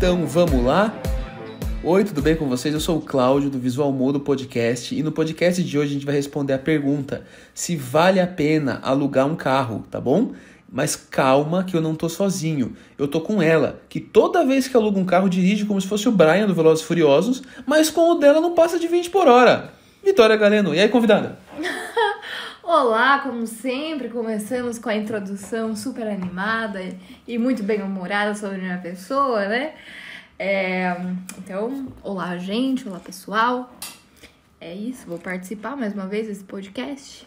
Então vamos lá? Oi, tudo bem com vocês? Eu sou o Cláudio do Visual Modo Podcast e no podcast de hoje a gente vai responder a pergunta se vale a pena alugar um carro, tá bom? Mas calma que eu não tô sozinho, eu tô com ela, que toda vez que aluga um carro dirige como se fosse o Brian do Velozes e Furiosos, mas com o dela não passa de 20 por hora. Vitória Galeno, e aí, convidada? Olá, como sempre, começamos com a introdução super animada e muito bem-humorada sobre a minha pessoa, né? Então, olá, gente, olá, pessoal. É isso, vou participar mais uma vez desse podcast.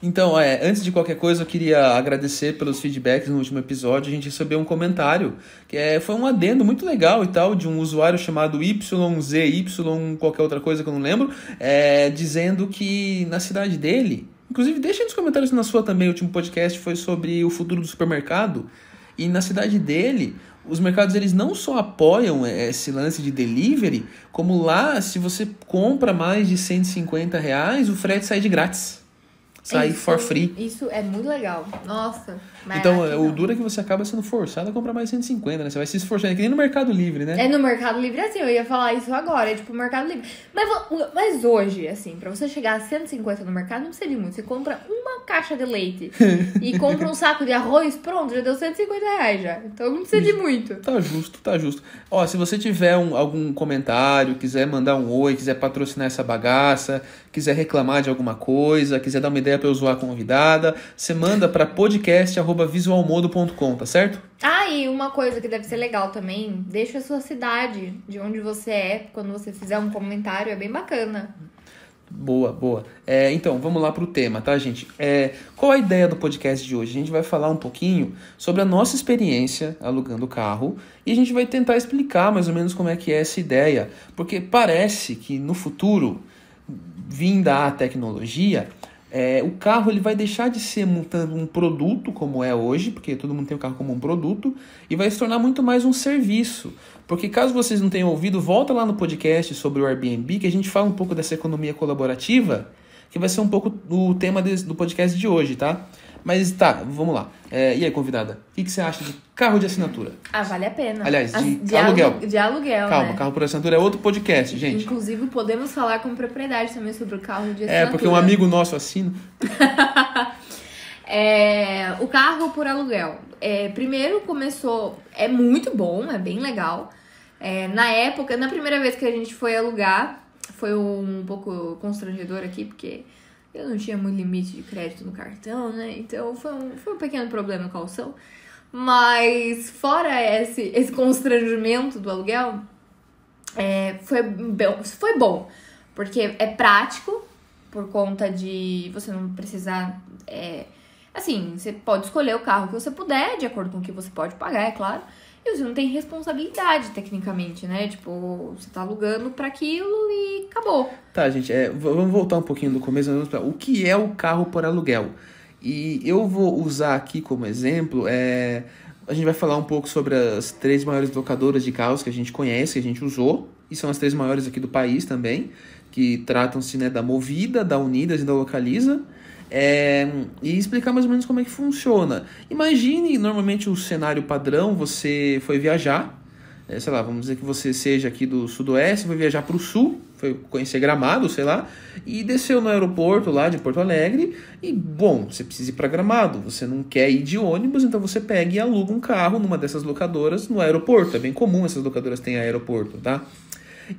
Então, antes de qualquer coisa, eu queria agradecer pelos feedbacks no último episódio. A gente recebeu um comentário, que foi um adendo muito legal e tal, de um usuário chamado YZY, qualquer outra coisa que eu não lembro, dizendo que na cidade dele... Inclusive, deixa nos comentários na sua também, o último podcast foi sobre o futuro do supermercado. E na cidade dele, os mercados eles não só apoiam esse lance de delivery, como lá, se você compra mais de R$150, o frete sai de grátis. Sai for free. Isso é muito legal. Nossa. Então, o duro é que você acaba sendo forçado a comprar mais 150, né? Você vai se esforçando, que nem no Mercado Livre, né? No Mercado Livre, assim, eu ia falar isso agora, tipo, Mercado Livre. Mas hoje, assim, pra você chegar a 150 no mercado, não precisa de muito. Você compra uma caixa de leite e compra um saco de arroz, pronto, já deu R$150 já. Então, não precisa de muito. Tá justo. Ó, se você tiver algum comentário, quiser mandar um oi, quiser patrocinar essa bagaça, quiser reclamar de alguma coisa, quiser dar uma ideia pra eu zoar a convidada, você manda pra podcast@visualmodo.com, tá certo? E uma coisa que deve ser legal também, deixa a sua cidade, de onde você é, quando você fizer um comentário, é bem bacana. Boa. Então, vamos lá pro tema, tá, gente? Qual a ideia do podcast de hoje? A gente vai falar um pouquinho sobre a nossa experiência alugando carro e a gente vai tentar explicar mais ou menos como é que é essa ideia, porque parece que no futuro, vinda a tecnologia, o carro ele vai deixar de ser um produto como é hoje, porque todo mundo tem o carro como um produto, e vai se tornar muito mais um serviço. Porque caso vocês não tenham ouvido, volta lá no podcast sobre o Airbnb, que a gente fala um pouco dessa economia colaborativa, que vai ser um pouco o tema do podcast de hoje, tá? Mas tá, vamos lá. E aí, convidada, o que você acha de carro de assinatura? Vale a pena. Aliás, de aluguel. De aluguel, Calma, né? Carro por assinatura é outro podcast, gente. Inclusive, podemos falar com propriedade também sobre o carro de assinatura. Porque um amigo nosso assina. O carro por aluguel. Primeiro começou... É muito bom, é bem legal. Na primeira vez que a gente foi alugar, foi um pouco constrangedor aqui, porque... eu não tinha muito limite de crédito no cartão, né? Então foi um pequeno problema no calção. Mas fora esse constrangimento do aluguel, foi bom. Porque é prático, por conta de você não precisar... assim, você pode escolher o carro que você puder, de acordo com o que você pode pagar, é claro. E você não tem responsabilidade, tecnicamente, né? Tipo, você tá alugando pra aquilo e acabou. Tá, gente, vamos voltar um pouquinho do começo. O que é o carro por aluguel? E eu vou usar aqui como exemplo, a gente vai falar um pouco sobre as 3 maiores locadoras de carros que a gente conhece, que a gente usou. E são as 3 maiores aqui do país também, que tratam-se, né, da Movida, da Unidas e da Localiza. E explicar mais ou menos como é que funciona. Imagine, normalmente o cenário padrão, você foi viajar, sei lá, vamos dizer que você seja aqui do sudoeste, foi viajar para o sul, foi conhecer Gramado, sei lá, e desceu no aeroporto lá de Porto Alegre, e bom, você precisa ir para Gramado, você não quer ir de ônibus, então você pega e aluga um carro numa dessas locadoras no aeroporto, é bem comum essas locadoras terem aeroporto, tá?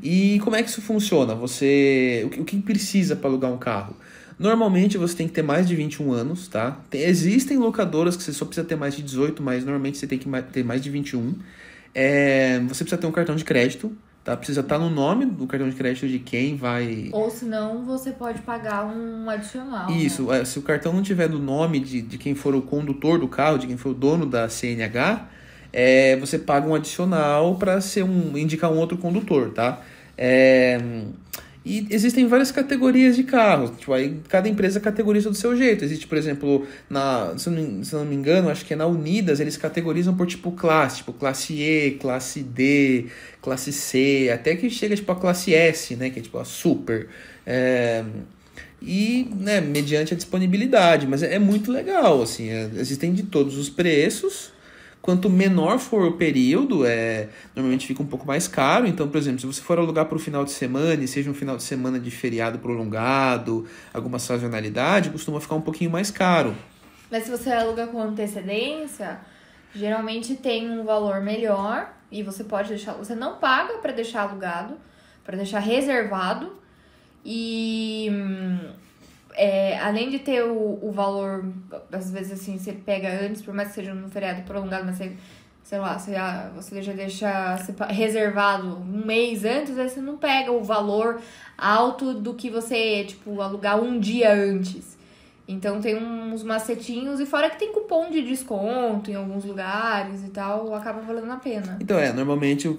E como é que isso funciona? O que precisa para alugar um carro? Normalmente você tem que ter mais de 21 anos, tá? Existem locadoras que você só precisa ter mais de 18, mas normalmente você tem que ter mais de 21. Você precisa ter um cartão de crédito, tá? Precisa estar no nome do cartão de crédito de quem vai... Ou senão você pode pagar um adicional. Isso, né? Se o cartão não tiver no nome de quem for o condutor do carro, de quem for o dono da CNH, você paga um adicional para indicar um outro condutor, tá? E existem várias categorias de carros. Tipo, aí cada empresa categoriza do seu jeito. Existe, por exemplo, se eu não me engano, acho que é na Unidas, eles categorizam por tipo classe E, classe D, classe C, até que chega tipo a classe S, né, que é tipo a super. E, né, mediante a disponibilidade, mas é muito legal, assim, existem de todos os preços, Quanto menor for o período, normalmente fica um pouco mais caro. Então, por exemplo, se você for alugar para o final de semana, e seja um final de semana de feriado prolongado, alguma sazonalidade, costuma ficar um pouquinho mais caro. Mas se você aluga com antecedência, geralmente tem um valor melhor e você pode deixar... Você não paga para deixar alugado, para deixar reservado. E além de ter o valor, às vezes assim, você pega antes, por mais que seja um feriado prolongado, mas você, sei lá, você já deixa reservado um mês antes, aí você não pega o valor alto do que você, tipo, alugar um dia antes. Então tem uns macetinhos, e fora que tem cupom de desconto em alguns lugares e tal, acaba valendo a pena. Então normalmente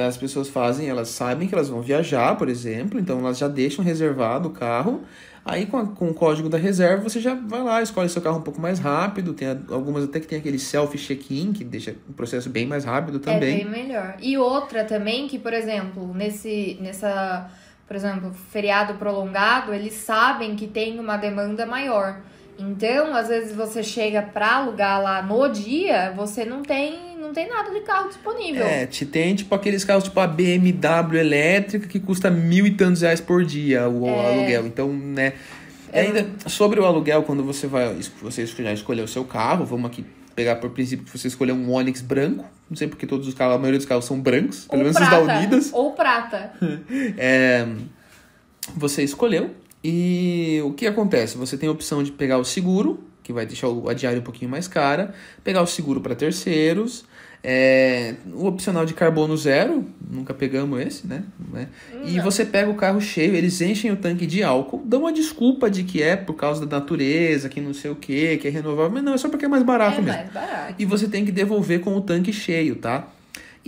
as pessoas fazem, elas sabem que elas vão viajar, por exemplo, então elas já deixam reservado o carro, aí com o código da reserva você já vai lá, escolhe seu carro um pouco mais rápido, tem algumas até que tem aquele selfie check-in, que deixa o processo bem mais rápido também. É bem melhor. E outra também que, por exemplo, por exemplo, feriado prolongado, eles sabem que tem uma demanda maior. Então, às vezes você chega pra alugar lá no dia, você não tem nada de carro disponível. Tem tipo aqueles carros tipo a BMW elétrica que custa R$1.000 e tantos por dia o aluguel. Então, né? Ainda sobre o aluguel, quando você já escolher o seu carro, vamos aqui pegar por princípio que você escolheu um Onix branco. Não sei porque todos os carros, a maioria dos carros são brancos, pelo menos os da Unidas. Ou prata. Você escolheu. E o que acontece? Você tem a opção de pegar o seguro, que vai deixar a diária um pouquinho mais cara. Pegar o seguro para terceiros. O opcional de carbono zero, nunca pegamos esse, né? E você pega o carro cheio, eles enchem o tanque de álcool, dão uma desculpa de que é por causa da natureza, que não sei o que é renovável, mas não, é só porque é mais barato mesmo. Mais barato. E você tem que devolver com o tanque cheio, tá?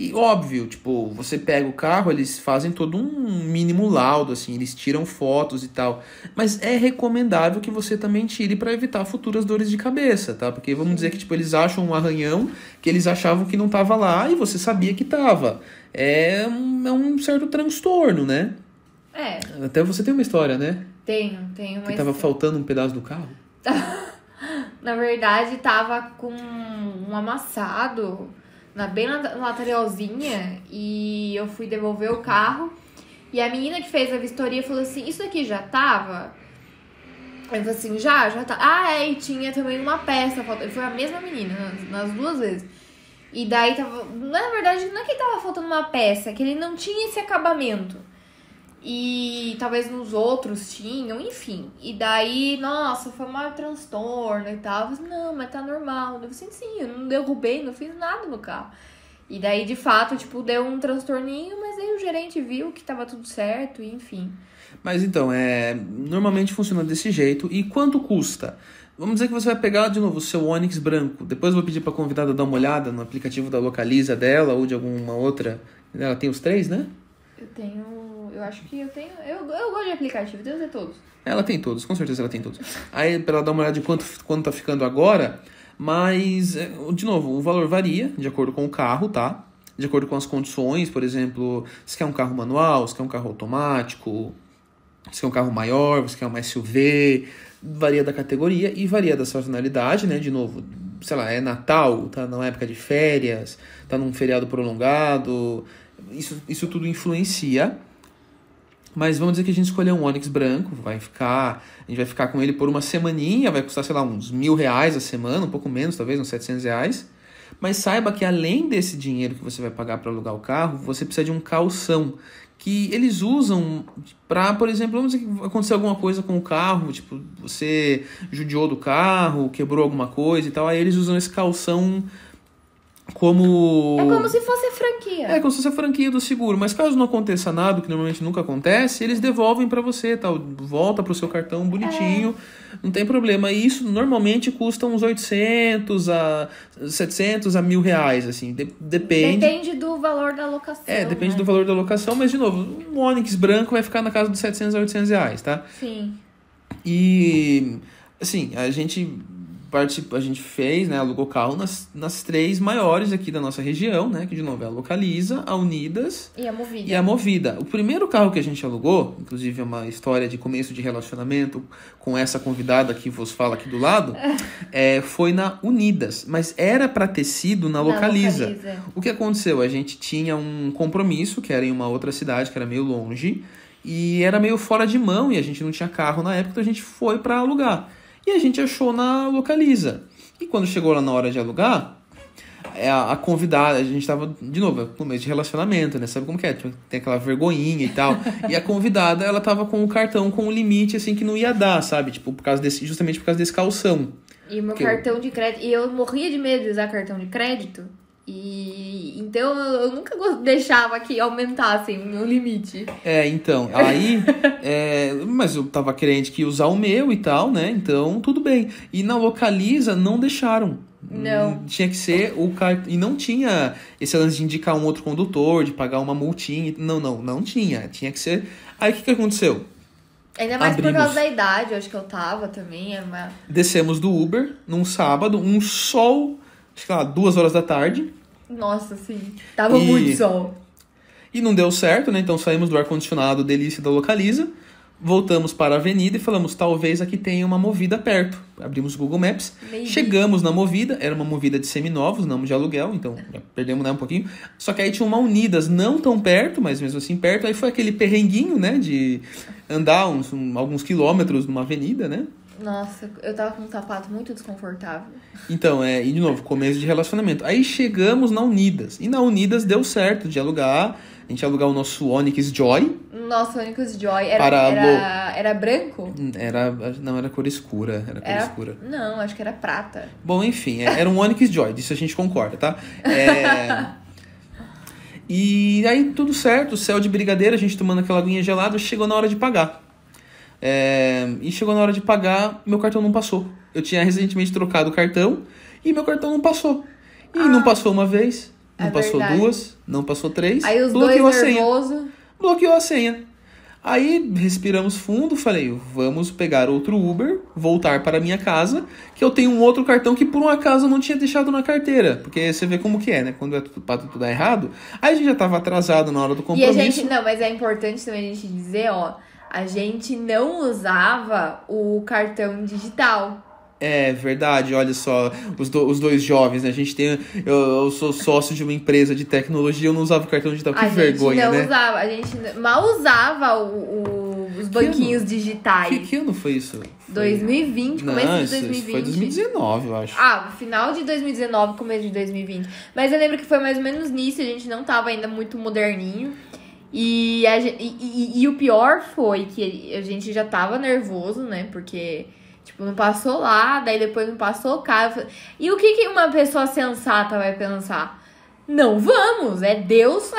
E óbvio, tipo, você pega o carro, eles fazem todo um mínimo laudo, assim, eles tiram fotos e tal. Mas é recomendável que você também tire para evitar futuras dores de cabeça, tá? Porque vamos dizer que, tipo, eles acham um arranhão que eles achavam que não tava lá e você sabia que tava. É um certo transtorno, né? Até você tem uma história, né? Tenho uma que tava faltando um pedaço do carro? Na verdade, tava com um amassado... bem na lateralzinha, e eu fui devolver o carro, e a menina que fez a vistoria falou assim, isso daqui já tava? Eu falei assim, já tá. E tinha também uma peça, foi a mesma menina, nas duas vezes. E daí tava, na verdade, não é que tava faltando uma peça, é que ele não tinha esse acabamento. E talvez nos outros tinham, enfim. E daí, nossa, foi um transtorno e tal. Eu falei, não, mas tá normal. Eu falei, sim, eu não derrubei, não fiz nada no carro. E daí, de fato, tipo, deu um transtorninho, mas aí o gerente viu que tava tudo certo, e enfim. Mas então, normalmente funciona desse jeito. E quanto custa? Vamos dizer que você vai pegar de novo o seu Onix branco. Depois eu vou pedir pra convidada dar uma olhada no aplicativo da Localiza dela ou de alguma outra. Ela tem os 3, né? Eu acho que eu tenho... Eu gosto de aplicativo, devo ter todos. Ela tem todos, com certeza ela tem todos. Aí, pra ela dar uma olhada de quanto tá ficando agora, mas, de novo, o valor varia de acordo com o carro, tá? De acordo com as condições, por exemplo, se quer um carro manual, se quer um carro automático, se quer um carro maior, se quer uma SUV, varia da categoria e varia da sazonalidade, né? De novo, sei lá, é Natal, tá na época de férias, tá num feriado prolongado, isso tudo influencia. Mas vamos dizer que a gente escolheu um Onix branco, a gente vai ficar com ele por uma semaninha, vai custar, sei lá, uns R$1.000 a semana, um pouco menos, talvez, uns R$700. Mas saiba que além desse dinheiro que você vai pagar para alugar o carro, você precisa de um calção, que eles usam para, por exemplo, vamos dizer que aconteceu alguma coisa com o carro, tipo, você judiou do carro, quebrou alguma coisa e tal, aí eles usam esse calção como... É como se fosse a franquia. É como se fosse a franquia do seguro. Mas caso não aconteça nada, que normalmente nunca acontece, eles devolvem pra você, tal, volta pro seu cartão bonitinho, não tem problema. E isso normalmente custa uns 800 a 700 a R$1.000, assim, depende. Depende do valor da locação. Depende do valor da locação, mas de novo, um Onix branco vai ficar na casa dos R$700 a R$800, tá? Sim. E, assim, a gente a gente fez, né, alugou carro nas 3 maiores aqui da nossa região, né, que de novo é a Localiza, a Unidas e a Movida. O primeiro carro que a gente alugou, inclusive é uma história de começo de relacionamento com essa convidada que vos fala aqui do lado, foi na Unidas, mas era para ter sido na Localiza. O que aconteceu? A gente tinha um compromisso, que era em uma outra cidade, que era meio longe, e era meio fora de mão, e a gente não tinha carro na época, então a gente foi para alugar. E a gente achou na Localiza. E quando chegou lá na hora de alugar, a convidada, a gente tava, de novo, no mês de relacionamento, né? Sabe como que é? Tem aquela vergonhinha e tal. E a convidada, ela tava com o cartão com um limite, assim, que não ia dar, sabe? Tipo, justamente por causa desse calção. E o meu cartão de crédito... E eu morria de medo de usar cartão de crédito. Então eu nunca deixava que aumentasse o meu limite. Então, aí... mas eu tava crente que ia usar o meu e tal, né? Então, tudo bem. E na Localiza, não deixaram. Não. Tinha que ser o cartão... E não tinha esse lance de indicar um outro condutor, de pagar uma multinha. Não tinha. Tinha que ser... Aí, o que aconteceu? Ainda mais por causa da idade, eu acho que eu tava também. Descemos do Uber, num sábado, um sol... Acho que lá, 2 horas da tarde. Nossa, sim. Tava muito sol. E não deu certo, né? Então saímos do ar-condicionado delícia da Localiza, voltamos para a avenida e falamos, talvez aqui tenha uma Movida perto. Abrimos o Google Maps, chegamos na Movida, era uma Movida de seminovos, não de aluguel, então já perdemos, né, um pouquinho. Só que aí tinha uma Unidas não tão perto, mas mesmo assim perto. Aí foi aquele perrenguinho, né, de andar alguns quilômetros numa avenida, né? Nossa, eu tava com um sapato muito desconfortável. Então, e de novo, começo de relacionamento. Aí chegamos na Unidas. E na Unidas deu certo de alugar. A gente ia alugar o nosso Onix Joy. Nossa, o Onix Joy era branco? Não, era cor escura. Era cor escura. Não, acho que era prata. Bom, enfim, era um Onix Joy. Disso a gente concorda, tá? E aí tudo certo, céu de brigadeiro, a gente tomando aquela aguinha gelada, chegou na hora de pagar. E chegou na hora de pagar, meu cartão não passou. Eu tinha recentemente trocado o cartão e meu cartão não passou. E não passou uma vez, não passou verdade. 2, não passou 3. Aí os bloqueou dois nervosos. Bloqueou a senha. Aí respiramos fundo, falei, vamos pegar outro Uber, voltar para a minha casa, que eu tenho um outro cartão que por um acaso eu não tinha deixado na carteira. Porque você vê como que é, né? Quando tudo dá errado. Aí a gente já estava atrasado na hora do compromisso. Mas é importante também a gente dizer, a gente não usava o cartão digital. É verdade, olha só, os dois jovens, né? Eu sou sócio de uma empresa de tecnologia, eu não usava o cartão digital, que vergonha, né? A gente mal usava os banquinhos digitais. Que ano foi isso? 2020, começo de 2020. Isso foi 2019, eu acho. Final de 2019, começo de 2020. Mas eu lembro que foi mais ou menos nisso, a gente não tava ainda muito moderninho. E o pior foi que a gente já tava nervoso, né? Porque, não passou lá, daí depois não passou cá. E o que uma pessoa sensata vai pensar? Não vamos, é Deus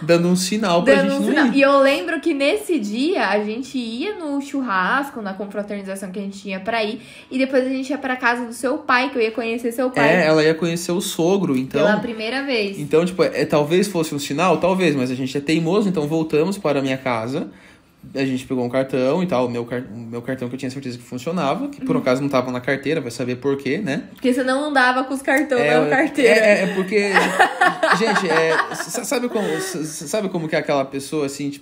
dando um sinal pra gente não ir. E eu lembro que nesse dia a gente ia no churrasco, na confraternização que a gente tinha pra ir, e depois a gente ia pra casa do seu pai, que eu ia conhecer seu pai. Ela ia conhecer o sogro, então... Pela primeira vez. Então, talvez fosse um sinal, talvez, mas a gente é teimoso, então voltamos para a minha casa. A gente pegou um cartão e tal, o meu cartão que eu tinha certeza que funcionava, que por acaso não tava na carteira, vai saber por quê, né? Porque você não andava com os cartões na carteira. Porque, gente, sabe como que é aquela pessoa, assim,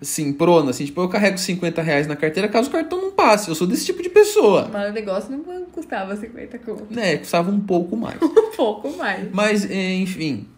simprona, assim, eu carrego R$50 na carteira caso o cartão não passe, eu sou desse tipo de pessoa. Mas o negócio não custava 50 conto. Custava um pouco mais. Um pouco mais. Mas, enfim...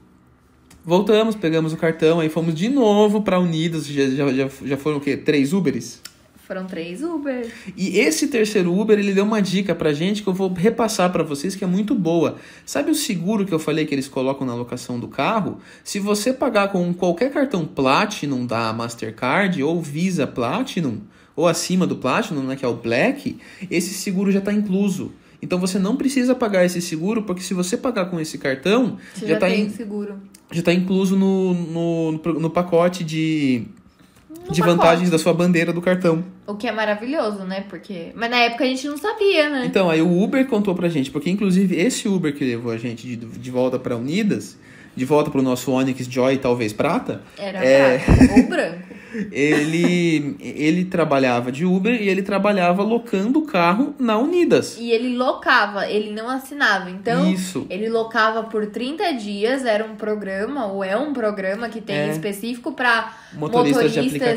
Voltamos, pegamos o cartão, aí fomos de novo pra Unidas. Já foram o quê? 3 Uberes? Foram 3 Ubers. E esse terceiro Uber, ele deu uma dica pra gente que eu vou repassar pra vocês, que é muito boa. Sabe o seguro que eu falei que eles colocam na locação do carro? Se você pagar com qualquer cartão Platinum da Mastercard ou Visa Platinum, ou acima do Platinum, né, que é o Black, esse seguro já tá incluso. Então você não precisa pagar esse seguro, porque se você pagar com esse cartão, já tem seguro. Já está incluso no pacote de vantagens da sua bandeira do cartão. O que é maravilhoso, né? Mas na época a gente não sabia, né? Então, aí o Uber contou pra gente, porque inclusive esse Uber que levou a gente de volta pra Unidas, de volta pro nosso Onix Joy, talvez prata... Era prata, ou branco. Ele trabalhava de Uber e ele trabalhava locando o carro na Unidas. E ele locava, ele não assinava. Então, Isso. ele locava por 30 dias, era um programa, ou é um programa que tem específico para motoristas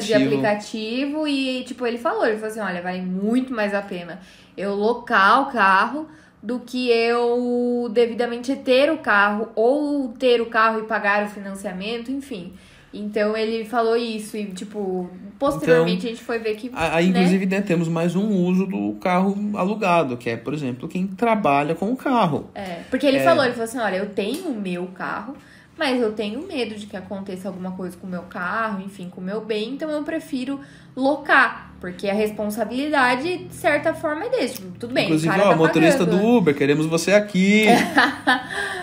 de aplicativo. E, tipo, ele falou assim, olha, vale muito mais a pena eu locar o carro do que eu devidamente ter o carro, ou ter o carro e pagar o financiamento, enfim. Então, ele falou isso e, tipo, posteriormente então, a gente foi ver que... Aí, inclusive, né, temos mais um uso do carro alugado, que é, por exemplo, quem trabalha com o carro. Porque ele falou assim, olha, eu tenho o meu carro, mas eu tenho medo de que aconteça alguma coisa com o meu carro, enfim, com o meu bem, então eu prefiro locar, porque a responsabilidade, de certa forma, é desse. Tipo, tudo bem, inclusive, o cara tá motorista pagando. Do Uber, queremos você aqui.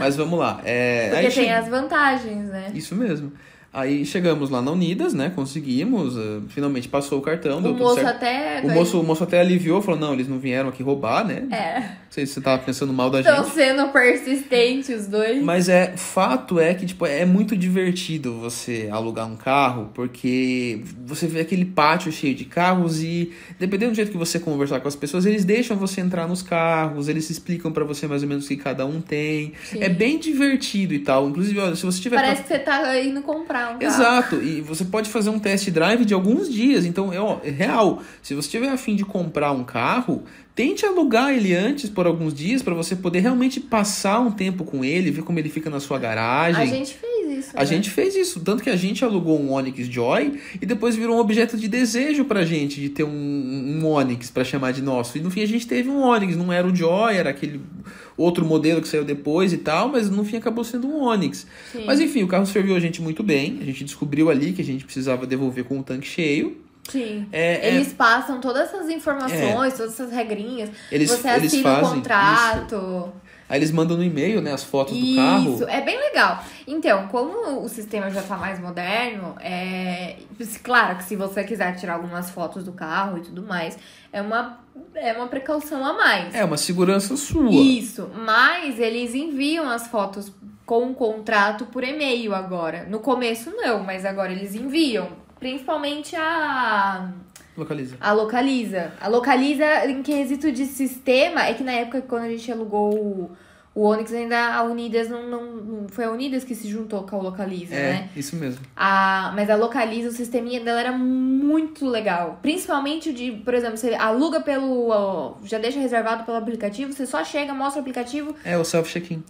Mas vamos lá. Porque aí tem as vantagens, né? Isso mesmo. Aí chegamos lá na Unidas, né? Conseguimos, finalmente passou o cartão, deu tudo certo. O moço até aliviou, falou, não, eles não vieram aqui roubar, né? Não sei se você tava pensando mal da gente. Estão sendo persistentes os dois. Mas fato é que, tipo, é muito divertido você alugar um carro, porque você vê aquele pátio cheio de carros e, dependendo do jeito que você conversar com as pessoas, eles deixam você entrar nos carros, eles explicam pra você mais ou menos o que cada um tem. Sim. É bem divertido e tal. Inclusive, olha, se você tiver... Parece que você tá indo comprar um carro. Exato, e você pode fazer um test drive de alguns dias, então é real. Se você tiver a fim de comprar um carro, tente alugar ele antes por alguns dias para você poder realmente passar um tempo com ele, ver como ele fica na sua garagem. A gente fez isso. A gente fez isso, tanto que a gente alugou um Onix Joy e depois virou um objeto de desejo pra gente de ter um Onix pra chamar de nosso. E no fim a gente teve um Onix, não era o Joy, era aquele outro modelo que saiu depois e tal, mas no fim acabou sendo um Onix. Sim. Mas enfim, o carro serviu a gente muito bem, a gente descobriu ali que a gente precisava devolver com o tanque cheio. Sim. Eles passam todas essas informações, todas essas regrinhas. Você assina o contrato. Isso. Aí eles mandam no e-mail, né, as fotos do carro. Isso, é bem legal. Então, como o sistema já tá mais moderno, claro que se você quiser tirar algumas fotos do carro e tudo mais, é uma precaução a mais. É uma segurança sua. Isso, mas eles enviam as fotos com o contrato por e-mail agora. No começo não, mas agora eles enviam. Principalmente a Localiza. A Localiza, em quesito de sistema, é que na época quando a gente alugou o Onix, ainda a Unidas não foi a Unidas que se juntou com a Localiza, né? Isso mesmo. Mas a Localiza, o sisteminha dela era muito legal. Principalmente por exemplo, você aluga já deixa reservado pelo aplicativo, você só chega, mostra o aplicativo. O self-check-in.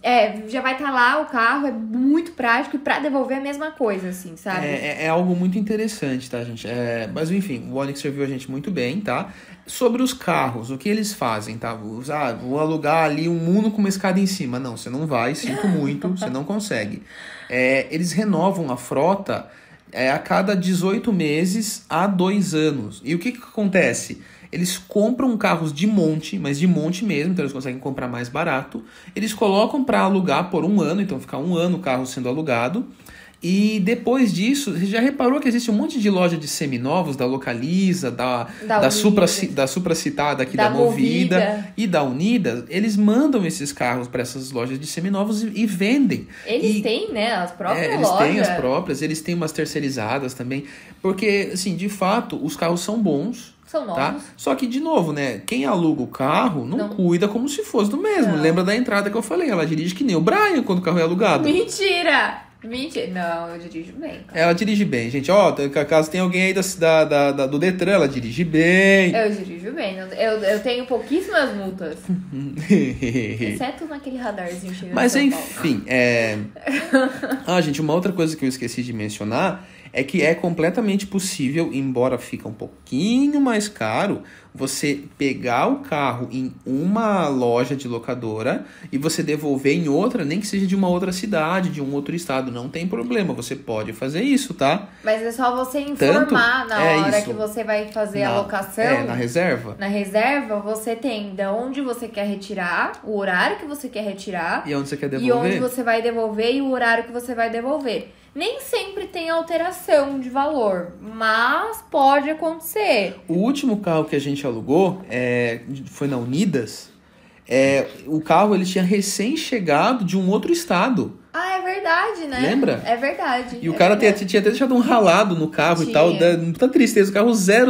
Já vai estar lá o carro, é muito prático e pra devolver a mesma coisa, assim, sabe? É algo muito interessante, tá, gente? Mas enfim, o Onix serviu a gente muito bem, tá? Sobre os carros, o que eles fazem, tá? Vou alugar ali um Uno com uma escada em cima. Não, você não vai, sinto muito, você não consegue. Eles renovam a frota a cada 18 meses a 2 anos. E o que acontece? Eles compram carros de monte, mas de monte mesmo, então eles conseguem comprar mais barato. Eles colocam para alugar por 1 ano, então fica 1 ano o carro sendo alugado. E depois disso, você já reparou que existe um monte de loja de seminovos, da Localiza, da supracitada aqui, da Movida e da Unidas. Eles mandam esses carros para essas lojas de seminovos e vendem. Eles têm, né? As próprias lojas. Eles têm as próprias, eles têm umas terceirizadas também. Porque, assim, de fato, os carros são bons. São novos. Tá? Só que, de novo, né? Quem aluga o carro não cuida como se fosse do mesmo. Não. Lembra da entrada que eu falei? Ela dirige que nem o Brian quando o carro é alugado. Mentira! Não, eu dirijo bem. Ela dirige bem, gente. Caso tenha alguém aí do Detran, ela dirige bem. Eu dirijo bem. Eu tenho pouquíssimas multas. Exceto naquele radarzinho chegando. Mas enfim, gente, uma outra coisa que eu esqueci de mencionar é que é completamente possível, embora fica um pouquinho mais caro, você pegar o carro em uma loja de locadora e você devolver em outra, nem que seja de uma outra cidade, de um outro estado. Não tem problema, você pode fazer isso, tá? Mas é só você informar na hora que você vai fazer a locação. Na reserva. Na reserva, você tem de onde você quer retirar, o horário que você quer retirar. E onde você quer devolver. E onde você vai devolver e o horário que você vai devolver. Nem sempre tem alteração de valor, mas pode acontecer. O último carro que a gente alugou foi na Unidas. O carro ele tinha recém chegado de um outro estado. É verdade, né? Lembra? É verdade. E o cara tinha até deixado um ralado no carro e tal. Muita tristeza. O carro 000,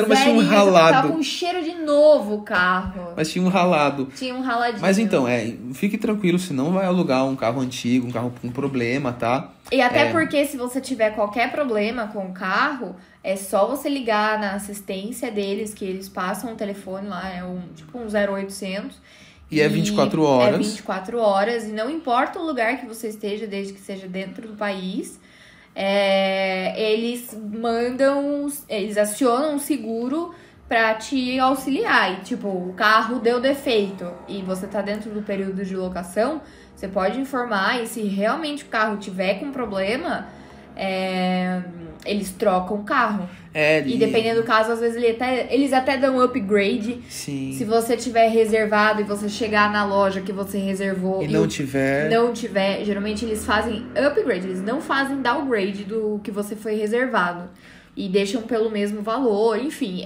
mas tinha um ralado. Tava com cheiro de novo o carro. Mas tinha um ralado. Tinha um raladinho. Mas então, fique tranquilo, se não vai alugar um carro antigo, um carro com problema, tá? E até porque se você tiver qualquer problema com o carro, é só você ligar na assistência deles, que eles passam o telefone lá, é um 0800. E é 24 horas. É 24 horas, e não importa o lugar que você esteja, desde que seja dentro do país, eles acionam um seguro pra te auxiliar. E, tipo, o carro deu defeito e você tá dentro do período de locação, você pode informar, e se realmente o carro tiver com problema, eles trocam o carro. E dependendo do caso, às vezes eles até dão upgrade. Sim. Se você tiver reservado e você chegar na loja que você reservou e não tiver, geralmente eles fazem upgrade, eles não fazem downgrade do que você foi reservado. E deixam pelo mesmo valor, enfim,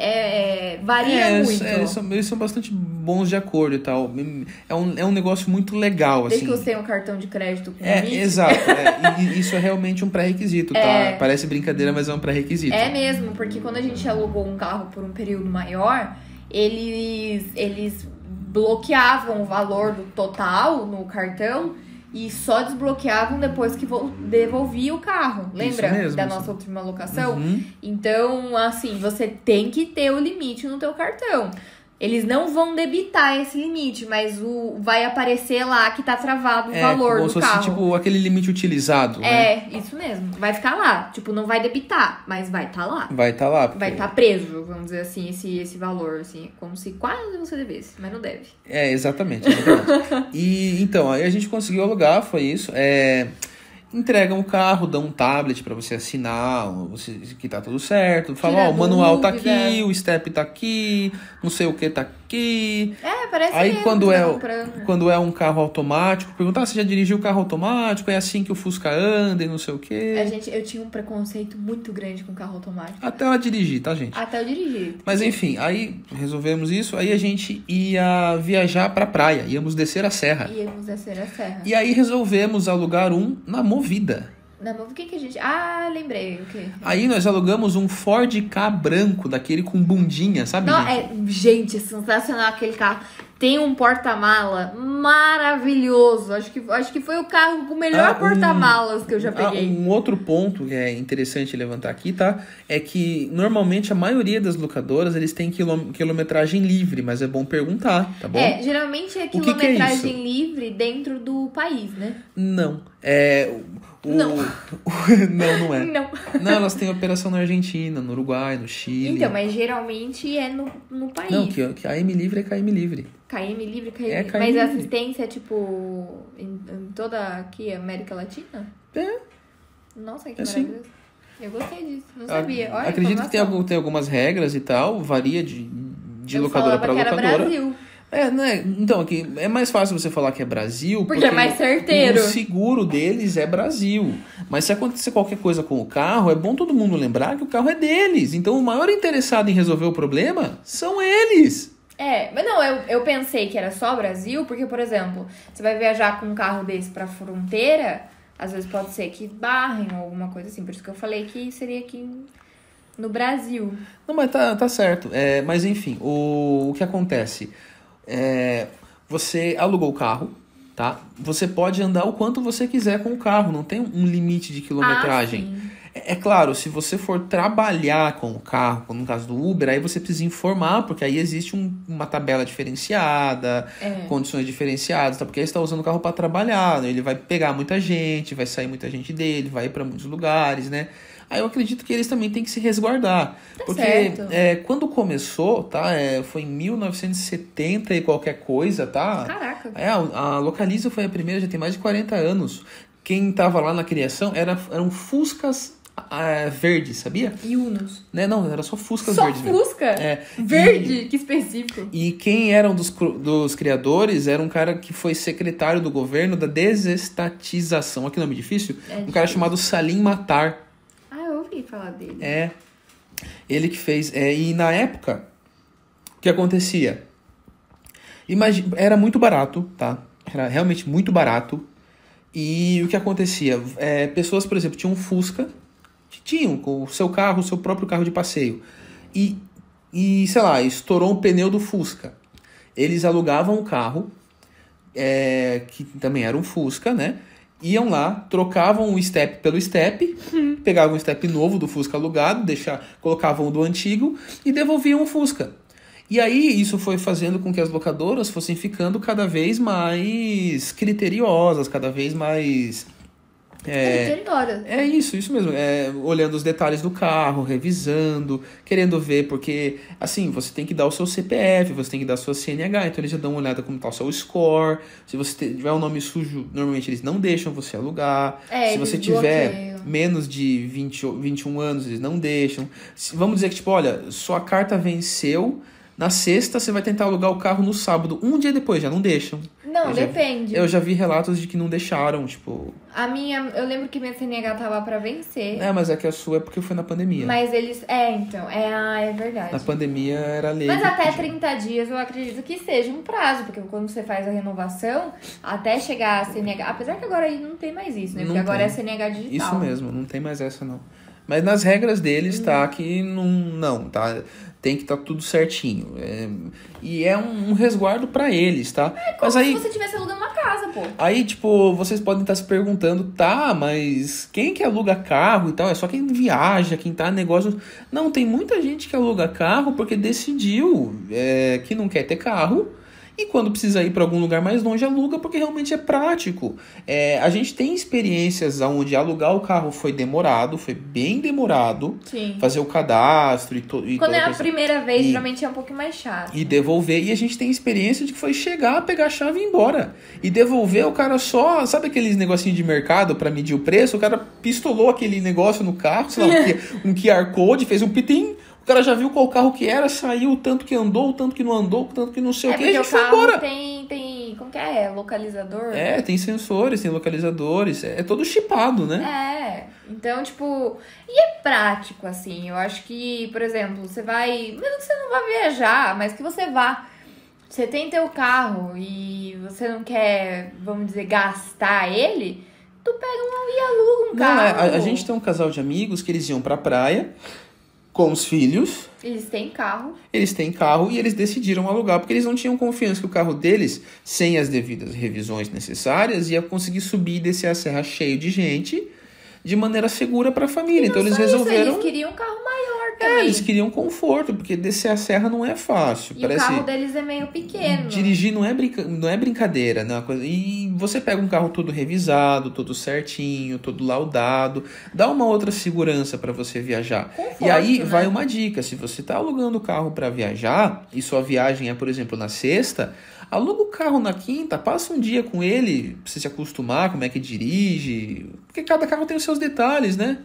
varia muito. Eles são bastante bons de acordo e tal. É um negócio muito legal, Desde assim. que você tenha um cartão de crédito com limite. Exato. E isso é realmente um pré-requisito, tá? Parece brincadeira, mas é um pré-requisito. É mesmo, porque quando a gente alugou um carro por um período maior, eles bloqueavam o valor do total no cartão e só desbloqueavam depois que devolvia o carro. Lembra da nossa última locação? Uhum. Então, assim, você tem que ter o limite no teu cartão. Eles não vão debitar esse limite, mas vai aparecer lá que tá travado o valor como do se fosse, carro. tipo, aquele limite utilizado, né? Isso mesmo. Vai ficar lá. Tipo, não vai debitar, mas vai tá lá. Vai tá lá. Porque... Vai tá preso, vamos dizer assim, esse valor, assim. Como se quase você devesse, mas não deve. Exatamente. E, então, aí a gente conseguiu alugar, foi isso. Entregam o carro, dão um tablet pra você assinar, que tá tudo certo. Falam, o manual tá aqui, o step tá aqui, não sei o que tá aqui. Parece aí mesmo, quando é um carro automático, perguntar se já dirigiu o carro automático, é assim que o Fusca anda e não sei o que. Eu tinha um preconceito muito grande com carro automático. Até ela dirigir, tá, gente? Até eu dirigir. Mas enfim, aí resolvemos isso, aí a gente ia viajar pra praia, íamos descer a serra. E aí resolvemos alugar na Movida. O que a gente... lembrei. O quê? Aí nós alugamos um Ford Ka branco, daquele com bundinha, sabe? Gente, é sensacional aquele carro. Tem um porta-mala maravilhoso. Acho que foi o carro com o melhor porta-malas que eu já peguei. Um outro ponto que é interessante levantar aqui, tá? É que normalmente a maioria das locadoras, eles têm quilometragem livre, mas é bom perguntar, tá bom? Geralmente é quilometragem livre dentro do país, né? Não. Não. Não é. Não, elas têm operação na Argentina, no Uruguai, no Chile. Então, mas geralmente é no país. Não, que a KM livre é KM livre. KM livre, KM livre. Mas a assistência é tipo em toda aqui a América Latina? Nossa, que maravilhoso. Eu gostei disso, não sabia. Olha, acredito que tem algumas regras e tal, varia de locadora para locadora. Era Brasil. Né? Então, aqui é mais fácil você falar que é Brasil, porque é mais certeiro. O seguro deles é Brasil. Mas se acontecer qualquer coisa com o carro, é bom todo mundo lembrar que o carro é deles. Então, o maior interessado em resolver o problema são eles. Mas não, eu pensei que era só Brasil, porque, por exemplo, você vai viajar com um carro desse pra fronteira, às vezes pode ser que barrem ou alguma coisa assim. Por isso que eu falei que seria aqui no Brasil. Não, mas tá certo. Mas, enfim, o que acontece... você alugou o carro, tá? Você pode andar o quanto você quiser com o carro, não tem um limite de quilometragem. É claro, se você for trabalhar com o carro, no caso do Uber, aí você precisa informar, porque aí existe uma tabela diferenciada, condições diferenciadas, tá? Porque aí você está usando o carro para trabalhar, né? Ele vai pegar muita gente, vai sair muita gente dele, vai ir para muitos lugares, né? Aí eu acredito que eles também têm que se resguardar. Porque quando começou, tá? Foi em 1970 e qualquer coisa, tá? Caraca. A Localiza foi a primeira, já tem mais de 40 anos. Quem tava lá na criação eram Fuscas verdes, sabia? E Unos. Né? Não, era só Fuscas verdes. Só Fusca? Verde? Que específico. E quem eram dos criadores era um cara que foi secretário do governo da desestatização. Olha que nome difícil. Um cara chamado Salim Matar. Eu ouvi falar dele. Ele que fez. E na época, o que acontecia? Era muito barato, tá? Era realmente muito barato. E o que acontecia? Pessoas, por exemplo, tinham um Fusca, que tinham com o seu carro, o seu próprio carro de passeio. Sei lá, estourou um pneu do Fusca. Eles alugavam o carro, que também era um Fusca, né? Iam lá, trocavam o step pelo step, pegavam o step novo do Fusca alugado, colocavam o do antigo e devolviam o Fusca. E aí isso foi fazendo com que as locadoras fossem ficando cada vez mais criteriosas, cada vez mais... Isso mesmo. Olhando os detalhes do carro, revisando, querendo ver, porque, assim, você tem que dar o seu CPF, você tem que dar a sua CNH, então eles já dão uma olhada como tá o seu score. Se você tiver um nome sujo, normalmente eles não deixam você alugar. Se você tiver menos de 21 anos, eles não deixam. Vamos dizer que, tipo, olha, sua carta venceu, na sexta você vai tentar alugar o carro no sábado, um dia depois, já não deixam. Não, depende. Eu já vi relatos de que não deixaram, tipo... Eu lembro que minha CNH tava pra vencer. Mas é que a sua é porque foi na pandemia. Mas eles... é verdade. Na pandemia era lei. Mas até 30 dias eu acredito que seja um prazo, porque quando você faz a renovação, até chegar a CNH... Apesar que agora aí não tem mais isso, né? Porque agora é CNH digital. Isso mesmo, não tem mais essa, não. Mas nas regras deles tá que não, tá... Tem que estar tudo certinho. E é um resguardo pra eles, tá? Como se você estivesse alugando uma casa, pô. Aí, tipo, vocês podem estar se perguntando, mas quem que aluga carro e tal? É só quem viaja, quem tá em negócio... Não, tem muita gente que aluga carro porque decidiu que não quer ter carro. E quando precisa ir para algum lugar mais longe, aluga porque realmente é prático. A gente tem experiências onde alugar o carro foi demorado, foi bem demorado. Sim. Fazer o cadastro quando é a primeira vez, geralmente é um pouco mais chato. E devolver. E a gente tem experiência de que foi chegar, pegar a chave e ir embora. E devolver o cara só... Sabe aqueles negocinhos de mercado para medir o preço? O cara pistolou aquele negócio no carro, sei lá, um QR Code, fez um pitim... O cara já viu qual carro que era, saiu o tanto que andou, o tanto que não andou, o tanto que não sei o que, e a gente foi embora. Tem, como que é? Localizador? Tem sensores, tem localizadores, é todo chipado, né? Então, tipo... E é prático, assim, eu acho que, por exemplo, você vai... Mesmo que você não vá viajar, mas que você vá... Você tem teu carro e você não quer, vamos dizer, gastar ele... Tu pega e aluga um carro. A gente tem um casal de amigos que eles iam pra praia... com os filhos. Eles têm carro. E eles decidiram alugar, porque eles não tinham confiança que o carro deles, sem as devidas revisões necessárias, ia conseguir subir e descer a serra cheio de gente, de maneira segura para a família. Então eles resolveram... Eles queriam um carro maior também. Eles queriam conforto, porque descer a serra não é fácil. E o carro deles é meio pequeno. Dirigir não é brincadeira, né? E você pega um carro todo revisado, todo certinho, todo laudado, dá uma outra segurança para você viajar. Conforto, e aí né? vai uma dica: se você tá alugando o carro para viajar e sua viagem é, por exemplo, na sexta, aluga o carro na quinta, passa um dia com ele pra você se acostumar, como é que dirige, porque cada carro tem os seus detalhes, né?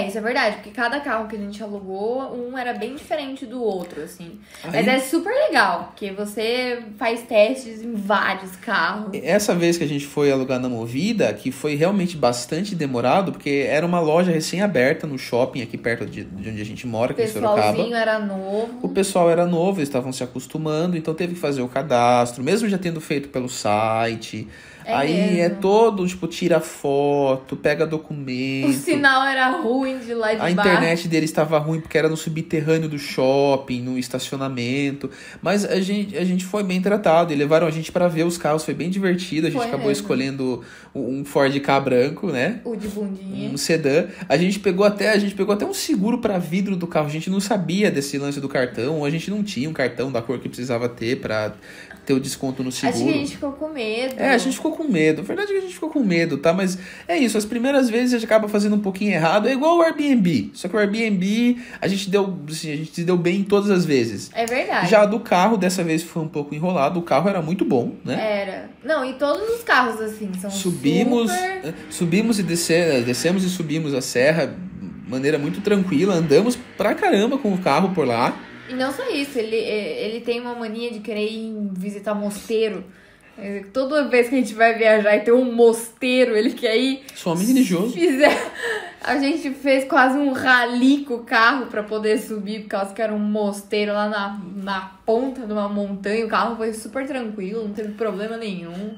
Isso é verdade, porque cada carro que a gente alugou, um era bem diferente do outro, assim. Aí... Mas é super legal, porque você faz testes em vários carros. Essa vez que a gente foi alugar na Movida, que foi realmente bastante demorado, porque era uma loja recém-aberta no shopping aqui perto de onde a gente mora, aqui em Sorocaba. O pessoalzinho era novo. O pessoal era novo, eles estavam se acostumando, então teve que fazer o cadastro, mesmo já tendo feito pelo site... Aí mesmo. todo, tipo, tira foto, pega documento. O sinal era ruim de lá de baixo. A internet deles estava ruim porque era no subterrâneo do shopping, no estacionamento. Mas a gente foi bem tratado e levaram a gente para ver os carros, foi bem divertido. A gente acabou escolhendo um Ford Ka branco, né? O de bundinha. Um sedã. A gente pegou até um seguro para vidro do carro. A gente não sabia desse lance do cartão, a gente não tinha um cartão da cor que precisava ter para ter o desconto no seguro. Acho que a gente ficou com medo. A gente ficou com medo. A verdade é que a gente ficou com medo, tá? Mas é isso, as primeiras vezes a gente acaba fazendo um pouquinho errado. É igual o Airbnb. Só que o Airbnb a gente se deu bem todas as vezes. É verdade. Já do carro, dessa vez foi um pouco enrolado. O carro era muito bom, né? Era. Não, e todos os carros, assim, são Subimos e descemos e subimos a serra de maneira muito tranquila. Andamos pra caramba com o carro por lá. E não só isso, ele tem uma mania de querer ir visitar mosteiro. Toda vez que a gente vai viajar e tem um mosteiro, ele quer ir. Sou homem religioso. A gente fez quase um rally com o carro pra poder subir, por causa que era um mosteiro lá na ponta de uma montanha. O carro foi super tranquilo, não teve problema nenhum.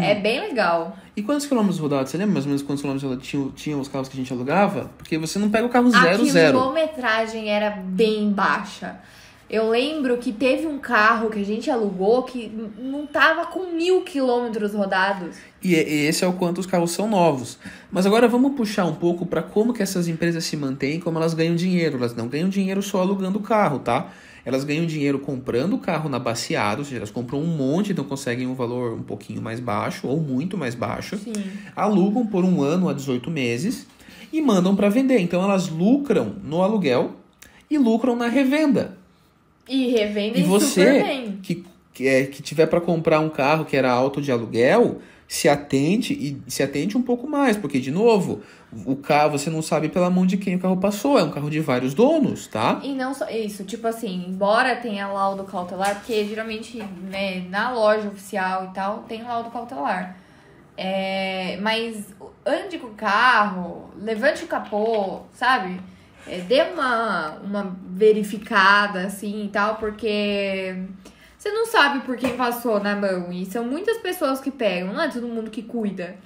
É bem legal. E quantos quilômetros rodados? Você lembra mais ou menos quantos quilômetros tinham os carros que a gente alugava? Porque você não pega o carro 0, 0. A quilometragem era bem baixa. Eu lembro que teve um carro que a gente alugou que não tava com 1.000 quilômetros rodados. E esse é o quanto os carros são novos. Mas agora vamos puxar um pouco para como que essas empresas se mantêm, como elas ganham dinheiro. Elas não ganham dinheiro só alugando o carro, tá? Elas ganham dinheiro comprando o carro na baseada, ou seja, elas compram um monte, então conseguem um valor um pouquinho mais baixo ou muito mais baixo. Sim. Alugam por 1 ano a 18 meses e mandam para vender. Então elas lucram no aluguel e lucram na revenda. E revendem E super bem. você que tiver para comprar um carro que era auto de aluguel, se atente um pouco mais, porque, de novo, o carro, você não sabe pela mão de quem o carro passou, é um carro de vários donos, tá? E não só isso, tipo assim, embora tenha laudo cautelar, porque geralmente, né, na loja oficial e tal, tem laudo cautelar. Mas ande com o carro, levante o capô, sabe? Dê uma verificada, assim, e tal, porque você não sabe por quem passou na mão. E são muitas pessoas que pegam, não é todo mundo que cuida.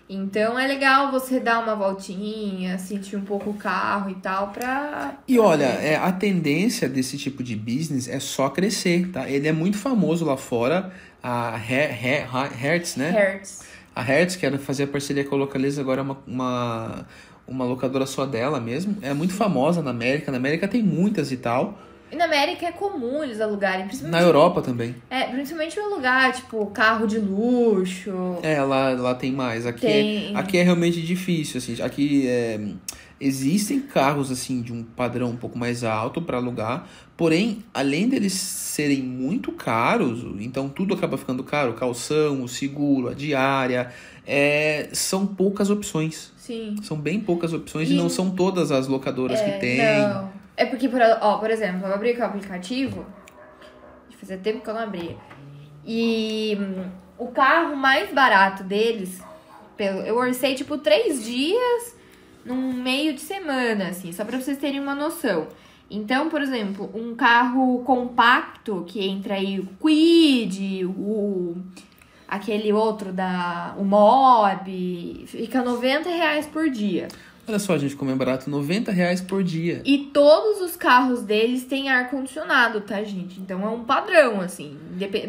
Então, é legal você dar uma voltinha, sentir um pouco o carro e tal, pra... E olha, a tendência desse tipo de business é só crescer, tá? Ele é muito famoso lá fora, a Hertz, né? Hertz. A Hertz, que fazia parceria com a Localiza, agora é uma locadora só dela mesmo. É muito famosa na América. Na América tem muitas e tal. E na América é comum eles alugarem. Na Europa também. Principalmente em lugar, tipo, carro de luxo. Lá tem mais. Aqui é realmente difícil, assim. Aqui existem carros, assim, de um padrão um pouco mais alto para alugar. Porém, além deles serem muito caros, então tudo acaba ficando caro. O calção, o seguro, a diária. São poucas opções. Sim. São bem poucas opções e não são todas as locadoras que tem. Não. É porque, por exemplo, eu abri aqui o aplicativo, fazia tempo que eu não abria, e o carro mais barato deles, eu orcei, tipo, 3 dias num meio de semana, assim, só pra vocês terem uma noção. Então, por exemplo, um carro compacto, que entra aí o Kwid, aquele outro o Mob, fica R$90 por dia. Olha só, gente, como é barato, R$90 por dia. E todos os carros deles têm ar-condicionado, tá, gente? Então é um padrão, assim.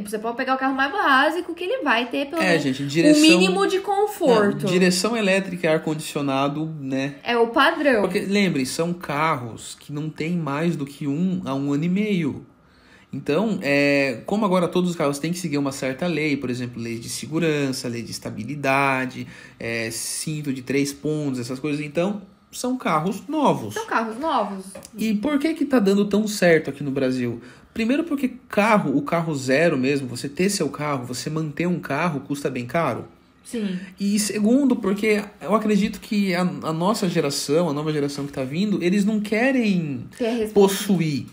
Você pode pegar o carro mais básico que ele vai ter pelo menos o mínimo de conforto. Direção elétrica e ar-condicionado, né? É o padrão. Porque, lembre, são carros que não tem mais do que 1 a 1 ano e meio. Então, como agora todos os carros têm que seguir uma certa lei, por exemplo, lei de segurança, lei de estabilidade, cinto de 3 pontos, essas coisas, então são carros novos. São carros novos. E por que tá dando tão certo aqui no Brasil? Primeiro porque o carro zero mesmo, você ter seu carro, você manter um carro custa bem caro. Sim. E segundo, porque eu acredito que a nossa geração, a nova geração que tá vindo, eles não querem possuir.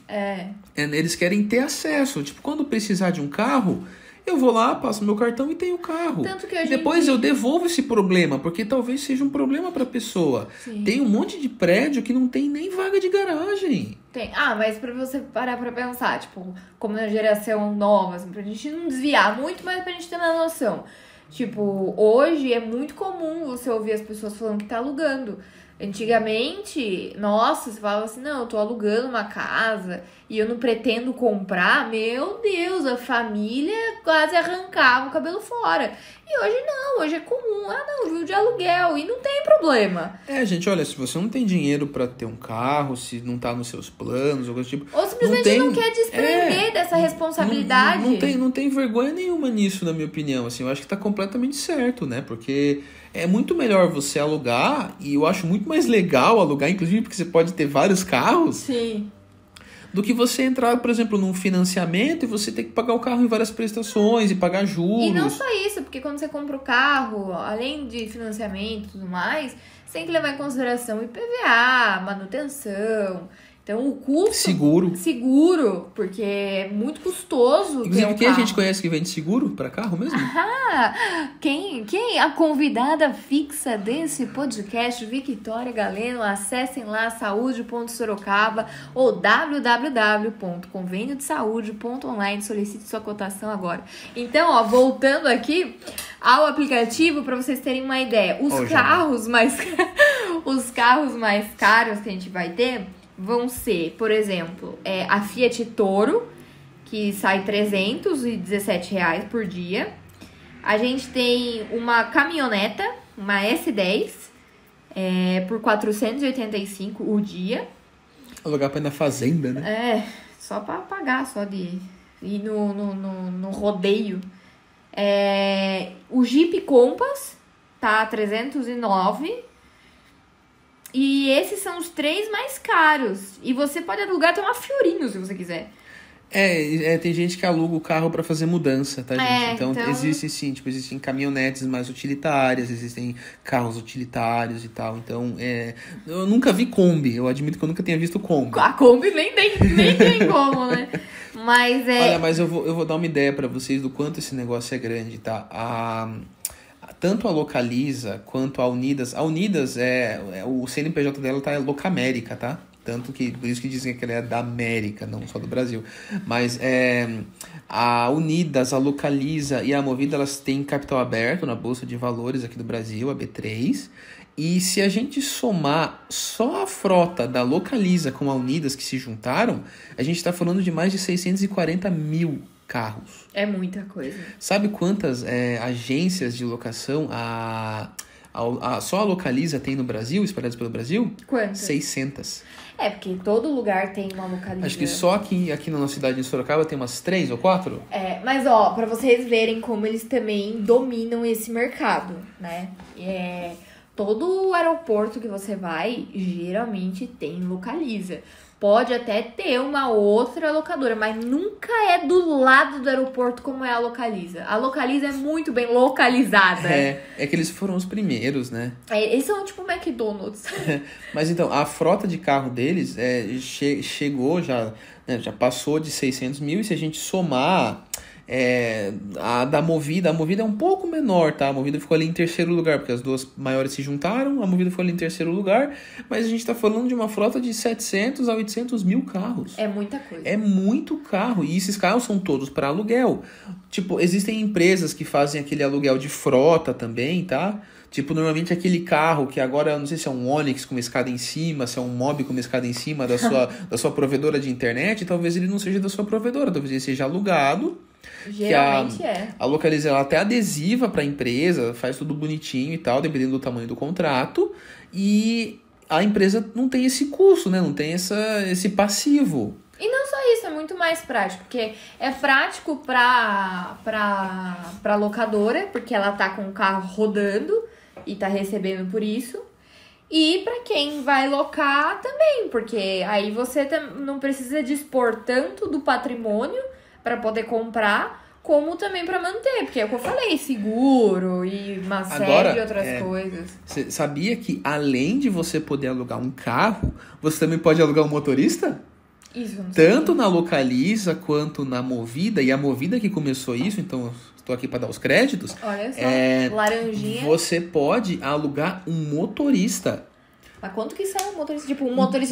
Eles querem ter acesso. Tipo, quando precisar de um carro, eu vou lá, passo meu cartão e tenho o carro. Tanto que e depois eu devolvo esse problema, porque talvez seja um problema pra pessoa. Sim. Tem um monte de prédio que não tem nem vaga de garagem. Tem. Mas pra você parar pra pensar, tipo, como na geração nova, assim, pra gente não desviar muito, mas pra gente ter uma noção. Tipo, hoje é muito comum você ouvir as pessoas falando que tá alugando. Antigamente, nossa, você falava assim, não, eu tô alugando uma casa e eu não pretendo comprar. Meu Deus, a família quase arrancava o cabelo fora. E hoje não, hoje é comum. Viu de aluguel e não tem problema. Gente, olha, se você não tem dinheiro pra ter um carro, se não tá nos seus planos, ou coisa tipo... Ou simplesmente não quer desprender dessa responsabilidade. Não tem vergonha nenhuma nisso, na minha opinião. Assim, eu acho que tá completamente certo, né? Porque é muito melhor você alugar, e eu acho muito mais legal alugar, inclusive porque você pode ter vários carros. Sim. Do que você entrar, por exemplo, num financiamento e você ter que pagar o carro em várias prestações e pagar juros. E não só isso, porque quando você compra o carro, além de financiamento e tudo mais, você tem que levar em consideração IPVA, manutenção. Então, o custo... Seguro, porque é muito custoso. Inclusive, quem a gente conhece que vende seguro para carro mesmo? Quem? A convidada fixa desse podcast, Victoria Galeno. Acessem lá saúde.sorocaba ou www.conveniodesaude.online. Solicite sua cotação agora. Então, ó, voltando aqui ao aplicativo, para vocês terem uma ideia. Os carros mais caros que a gente vai ter vão ser, por exemplo, a Fiat Toro, que sai R$317 por dia. A gente tem uma caminhoneta, uma S10, por R$485 o dia. Alugar pra ir na fazenda, né? Só pra pagar, só de ir no rodeio. O Jeep Compass tá R$309. E esses são os 3 mais caros. E você pode alugar até uma Fiorino, se você quiser. Tem gente que aluga o carro pra fazer mudança, tá, gente? Então, existem sim, existem caminhonetes mais utilitárias, existem carros utilitários e tal. Então, eu nunca vi Kombi. Eu admito que eu nunca tenha visto Kombi. A Kombi nem tem como, né? Mas Olha, mas eu vou dar uma ideia pra vocês do quanto esse negócio é grande, tá? Tanto a Localiza quanto a Unidas. A Unidas, o CNPJ dela tá Locamérica, tá? Tanto que, por isso que dizem que ela é da América, não só do Brasil. Mas a Unidas, a Localiza e a Movida, elas têm capital aberto na Bolsa de Valores aqui do Brasil, a B3. E se a gente somar só a frota da Localiza com a Unidas que se juntaram, a gente está falando de mais de 640 mil carros. É muita coisa. Sabe quantas agências de locação só a Localiza tem no Brasil, espalhadas pelo Brasil? Quantas? 600. Porque todo lugar tem uma Localiza. Acho que só aqui na nossa cidade de Sorocaba tem umas 3 ou 4. Mas ó, pra vocês verem como eles também dominam esse mercado, né? Todo aeroporto que você vai, geralmente tem Localiza. Pode até ter uma outra locadora, mas nunca é do lado do aeroporto como é a Localiza. A Localiza é muito bem localizada. É que eles foram os primeiros, né? Eles são tipo McDonald's. Mas então, a frota de carro deles chegou já, né, já passou de 600 mil. E se a gente somar a da Movida, a Movida é um pouco menor, tá? A Movida ficou ali em terceiro lugar, porque as duas maiores se juntaram, a Movida ficou ali em terceiro lugar, mas a gente tá falando de uma frota de 700 a 800 mil carros. É muita coisa. É muito carro, e esses carros são todos para aluguel. Tipo, existem empresas que fazem aquele aluguel de frota também, tá? Tipo, normalmente aquele carro que agora, eu não sei se é um Onix com uma escada em cima, se é um Mobi com uma escada em cima da sua provedora de internet, talvez ele não seja da sua provedora, talvez ele seja alugado. Geralmente a Localiza, ela até adesiva para a empresa, faz tudo bonitinho e tal, dependendo do tamanho do contrato. E a empresa não tem esse custo, né? Não tem esse passivo. E não só isso, é muito mais prático. Porque é prático pra locadora, porque ela tá com o carro rodando e tá recebendo por isso. E pra quem vai locar também, porque aí você não precisa dispor tanto do patrimônio para poder comprar, como também para manter, porque é o que eu falei, seguro e uma série de outras coisas. Você sabia que além de você poder alugar um carro, você também pode alugar um motorista? Isso, não sei. Tanto na Localiza quanto na Movida, e a Movida que começou isso, então estou aqui para dar os créditos. Olha só, laranjinha. Você pode alugar um motorista. Mas quanto que sai um motorista?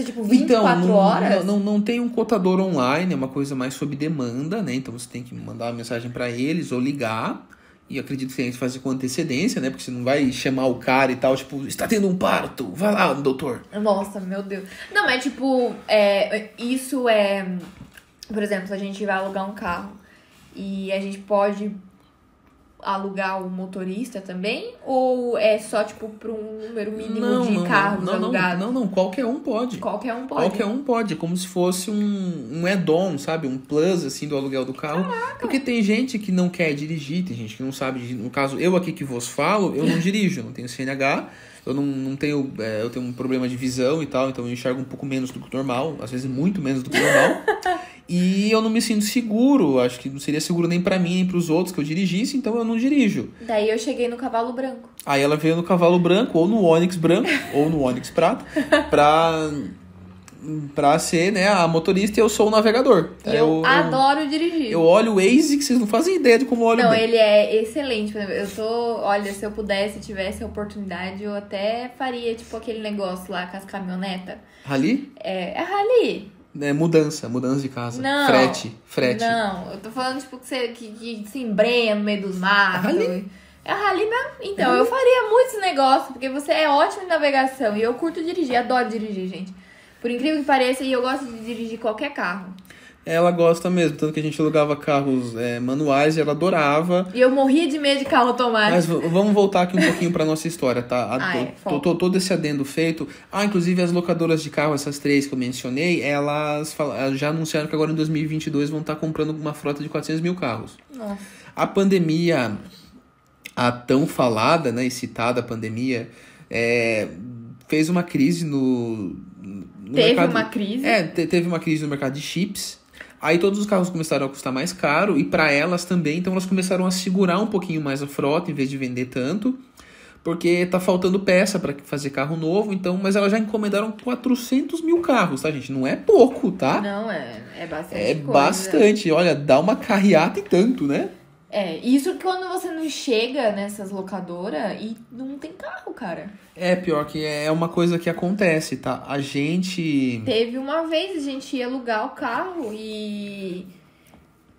Tipo, 24 horas? Não tem um cotador online, é uma coisa mais sob demanda, né? Então você tem que mandar uma mensagem para eles ou ligar. E eu acredito que tem que fazer com antecedência, né? Porque você não vai chamar o cara e tal, tipo, está tendo um parto, vai lá, doutor. Nossa, meu Deus. Não, mas tipo, isso é... Por exemplo, a gente vai alugar um carro e a gente pode alugar o motorista também? Ou é só, tipo, para um número mínimo de carros alugados? Não, qualquer um pode. Qualquer um pode? Qualquer um pode, como se fosse um add-on, sabe? Um plus, assim, do aluguel do carro. Caraca. Porque tem gente que não quer dirigir, tem gente que não sabe dirigir. No caso, eu aqui que vos falo, eu não dirijo, eu não tenho CNH, eu não tenho... eu tenho um problema de visão e tal, então eu enxergo um pouco menos do que o normal, às vezes muito menos do que o normal. E eu não me sinto seguro, acho que não seria seguro nem pra mim, nem pros outros que eu dirigisse, então eu não dirijo. Daí eu cheguei no cavalo branco. Aí ela veio no cavalo branco, ou no Onix branco, ou no Onix prata, pra pra ser, né, a motorista e eu sou o navegador. E eu adoro dirigir. Eu olho o Waze que vocês não fazem ideia de como eu olho Não, bem. ele é excelente. Por exemplo, olha, se eu pudesse, tivesse a oportunidade, eu até faria, tipo, aquele negócio lá com as caminhonetas. Rally? É rally. É mudança de casa. Não. Frete. Não, eu tô falando, tipo, que se embrenha no meio dos matos. Rally? É rally mesmo. Então, eu faria muitos negócios, porque você é ótimo em navegação. E eu curto dirigir, adoro dirigir, gente. Por incrível que pareça, e eu gosto de dirigir qualquer carro. Ela gosta mesmo, tanto que a gente alugava carros manuais e ela adorava. E eu morria de medo de carro automático. Mas vamos voltar aqui um pouquinho pra nossa história, tá? Todo esse adendo feito. Inclusive as locadoras de carro, essas 3 que eu mencionei, elas já anunciaram que agora em 2022 vão estar comprando uma frota de 400 mil carros. Nossa. A pandemia, a tão falada, né, e citada pandemia, fez uma crise no mercado. Uma crise? Teve uma crise no mercado de chips. Aí todos os carros começaram a custar mais caro e para elas também, então elas começaram a segurar um pouquinho mais a frota em vez de vender tanto, porque tá faltando peça para fazer carro novo, então, mas elas já encomendaram 400 mil carros, tá, gente? Não é pouco, tá? Não, é bastante É coisa. Bastante. Olha, dá uma carreata e tanto, né? Isso quando você não chega nessas locadoras e não tem carro, cara. Pior que é uma coisa que acontece, tá? A gente... Teve uma vez, a gente ia alugar o carro e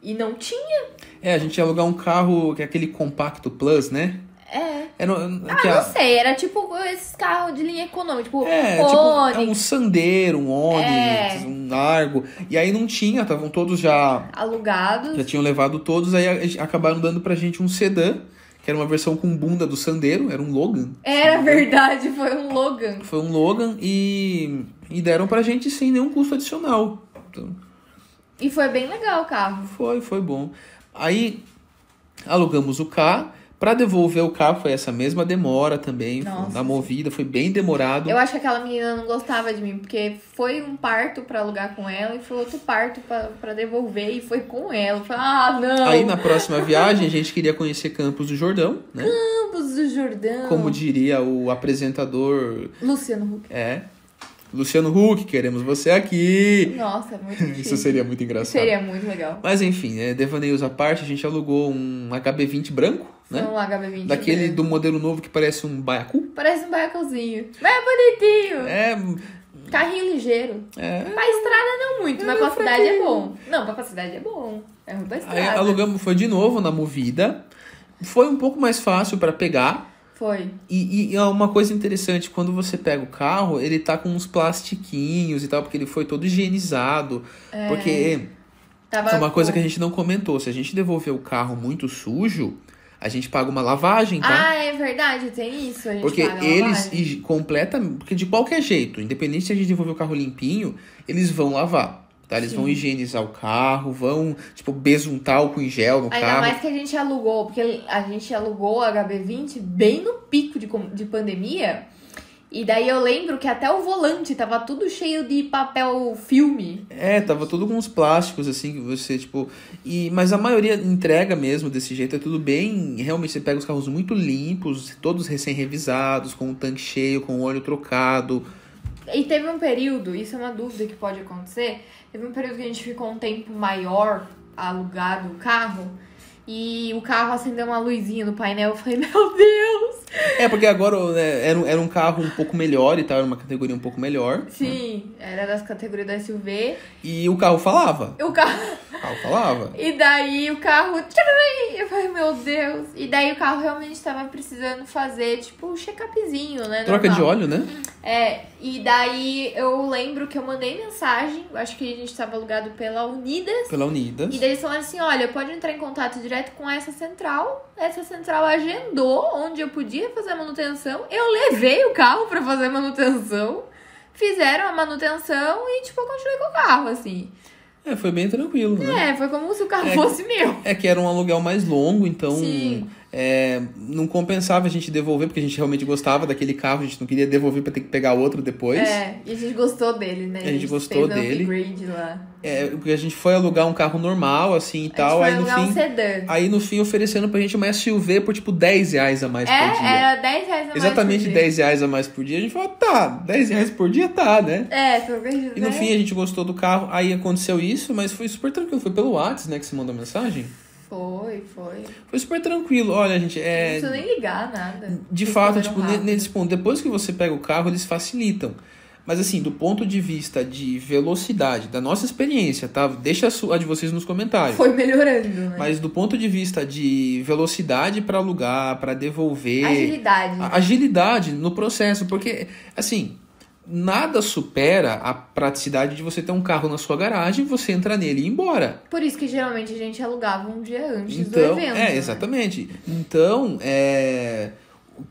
não tinha. A gente ia alugar um carro, que é aquele Compacto Plus, né? Não sei, era tipo esses carros de linha econômica, tipo tipo um Sandero, um Onix, um Argo. E aí não tinha, estavam todos já alugados. Já tinham levado todos, aí acabaram dando pra gente um sedã, que era uma versão com bunda do Sandero, era um Logan. Era verdade, foi um Logan. Foi um Logan e deram pra gente sem nenhum custo adicional. Então, e foi bem legal o carro. Foi bom. Aí alugamos o carro. Pra devolver o carro foi essa mesma demora também. Nossa, na movida, foi bem demorado. Eu acho que aquela menina não gostava de mim, porque foi um parto pra alugar com ela e foi outro parto pra devolver e foi com ela. Eu falei, não! Aí na próxima viagem a gente queria conhecer Campos do Jordão, né? Campos do Jordão! Como diria o apresentador... Luciano Huck. Luciano Huck, queremos você aqui. Nossa, muito difícil. Isso seria muito engraçado. Seria muito legal. Mas enfim, devaneios à parte, a gente alugou um HB20 branco, né? Um HB20 daquele branco. do modelo novo que parece um baiacu. Parece um baiacuzinho. Mas é bonitinho. Carrinho ligeiro. Pra estrada não muito, mas pra cidade é bom. Não, pra cidade é bom. É ruim pra estrada. Aí alugamos, foi de novo na movida. Foi um pouco mais fácil pra pegar. Foi. E é uma coisa interessante, quando você pega o carro, ele tá com uns plastiquinhos e tal, porque ele foi todo higienizado. Porque é uma coisa que a gente não comentou. Se a gente devolver o carro muito sujo, a gente paga uma lavagem, tá? É verdade, tem isso. A gente porque paga eles completamente... Porque de qualquer jeito, independente se a gente devolver o carro limpinho, eles vão lavar. Tá? Eles vão higienizar o carro, vão, besuntar álcool em gel no carro. Ainda mais que a gente alugou, porque a gente alugou o HB20 bem no pico de pandemia. E daí eu lembro que até o volante tava tudo cheio de papel filme. Tava tudo com uns plásticos, assim, que você, mas a maioria entrega mesmo desse jeito, é tudo bem... Realmente, você pega os carros muito limpos, todos recém-revisados, com o tanque cheio, com o óleo trocado... E teve um período, isso é uma dúvida que pode acontecer, teve um período que a gente ficou um tempo maior alugado o carro e o carro acendeu uma luzinha no painel. Eu falei, meu Deus! Porque agora era um carro um pouco melhor e tal, era uma categoria um pouco melhor. Sim, era das categorias da SUV. E o carro falava. O carro falava. E daí o carro... Eu falei, meu Deus. E daí o carro realmente estava precisando fazer, um check-upzinho, né? Troca normal. de óleo, né? E daí eu lembro que eu mandei mensagem, acho que a gente estava alugado pela Unidas. E daí eles falaram assim, olha, pode entrar em contato direto com essa central agendou onde eu podia fazer a manutenção. Eu levei o carro pra fazer a manutenção, fizeram a manutenção e, eu continuei com o carro, assim. Foi bem tranquilo, né? Foi como se o carro fosse meu. Que era um aluguel mais longo, então... Sim. Não compensava a gente devolver, porque a gente realmente gostava daquele carro, a gente não queria devolver pra ter que pegar outro depois. E a gente gostou dele, né? A gente gostou dele. Upgrade lá. Porque a gente foi alugar um carro normal, assim, e tal. A gente foi alugar um sedã. Aí no fim oferecendo pra gente uma SUV por tipo R$10 a mais por dia. Era R$10 a mais Exatamente por dia. R$10 a mais por dia. A gente falou, tá, R$10 por dia tá, né? Foi verdade. E no fim a gente gostou do carro, aí aconteceu isso, mas foi super tranquilo. Foi pelo WhatsApp, né, que você mandou a mensagem? Foi. Foi super tranquilo. Olha, gente, Não precisa nem ligar, nada. De fato, tipo, nesse ponto, depois que você pega o carro, eles facilitam. Mas assim, do ponto de vista de velocidade, da nossa experiência, tá? Deixa a de vocês nos comentários. Foi melhorando, né? Mas do ponto de vista de velocidade para alugar, para devolver... Agilidade no processo, porque, assim... Nada supera a praticidade de você ter um carro na sua garagem, você entrar nele e ir embora. Por isso que geralmente a gente alugava um dia antes do evento. Exatamente. Então,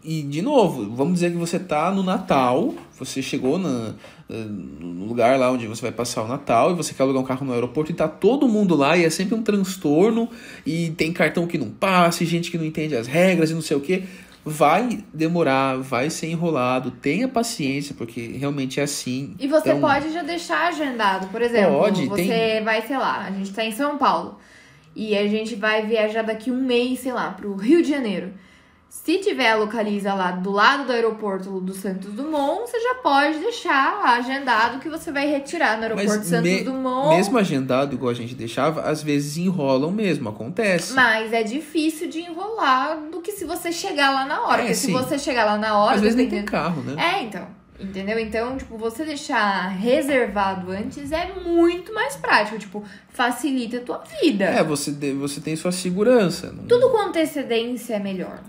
E, de novo, vamos dizer que você tá no Natal, você chegou no lugar lá onde você vai passar o Natal e você quer alugar um carro no aeroporto e tá todo mundo lá e é sempre um transtorno e tem cartão que não passa e gente que não entende as regras e não sei o que. Vai demorar, vai ser enrolado, tenha paciência, porque realmente é assim. E você pode já deixar agendado, por exemplo, vai, sei lá, a gente tá em São Paulo e a gente vai viajar daqui um mês, sei lá, pro Rio de Janeiro. Se tiver a Localiza lá do lado do aeroporto do Santos Dumont, você já pode deixar agendado que você vai retirar no aeroporto Santos Dumont. Mesmo agendado, igual a gente deixava, às vezes enrolam mesmo, acontece. Mas é difícil de enrolar do que se você chegar lá na hora. Porque se você chegar lá na hora... Às vezes nem tem carro, né? Então. Entendeu? Então, tipo, você deixar reservado antes é muito mais prático. Tipo, facilita a tua vida. Você tem sua segurança. Tudo com antecedência é melhor.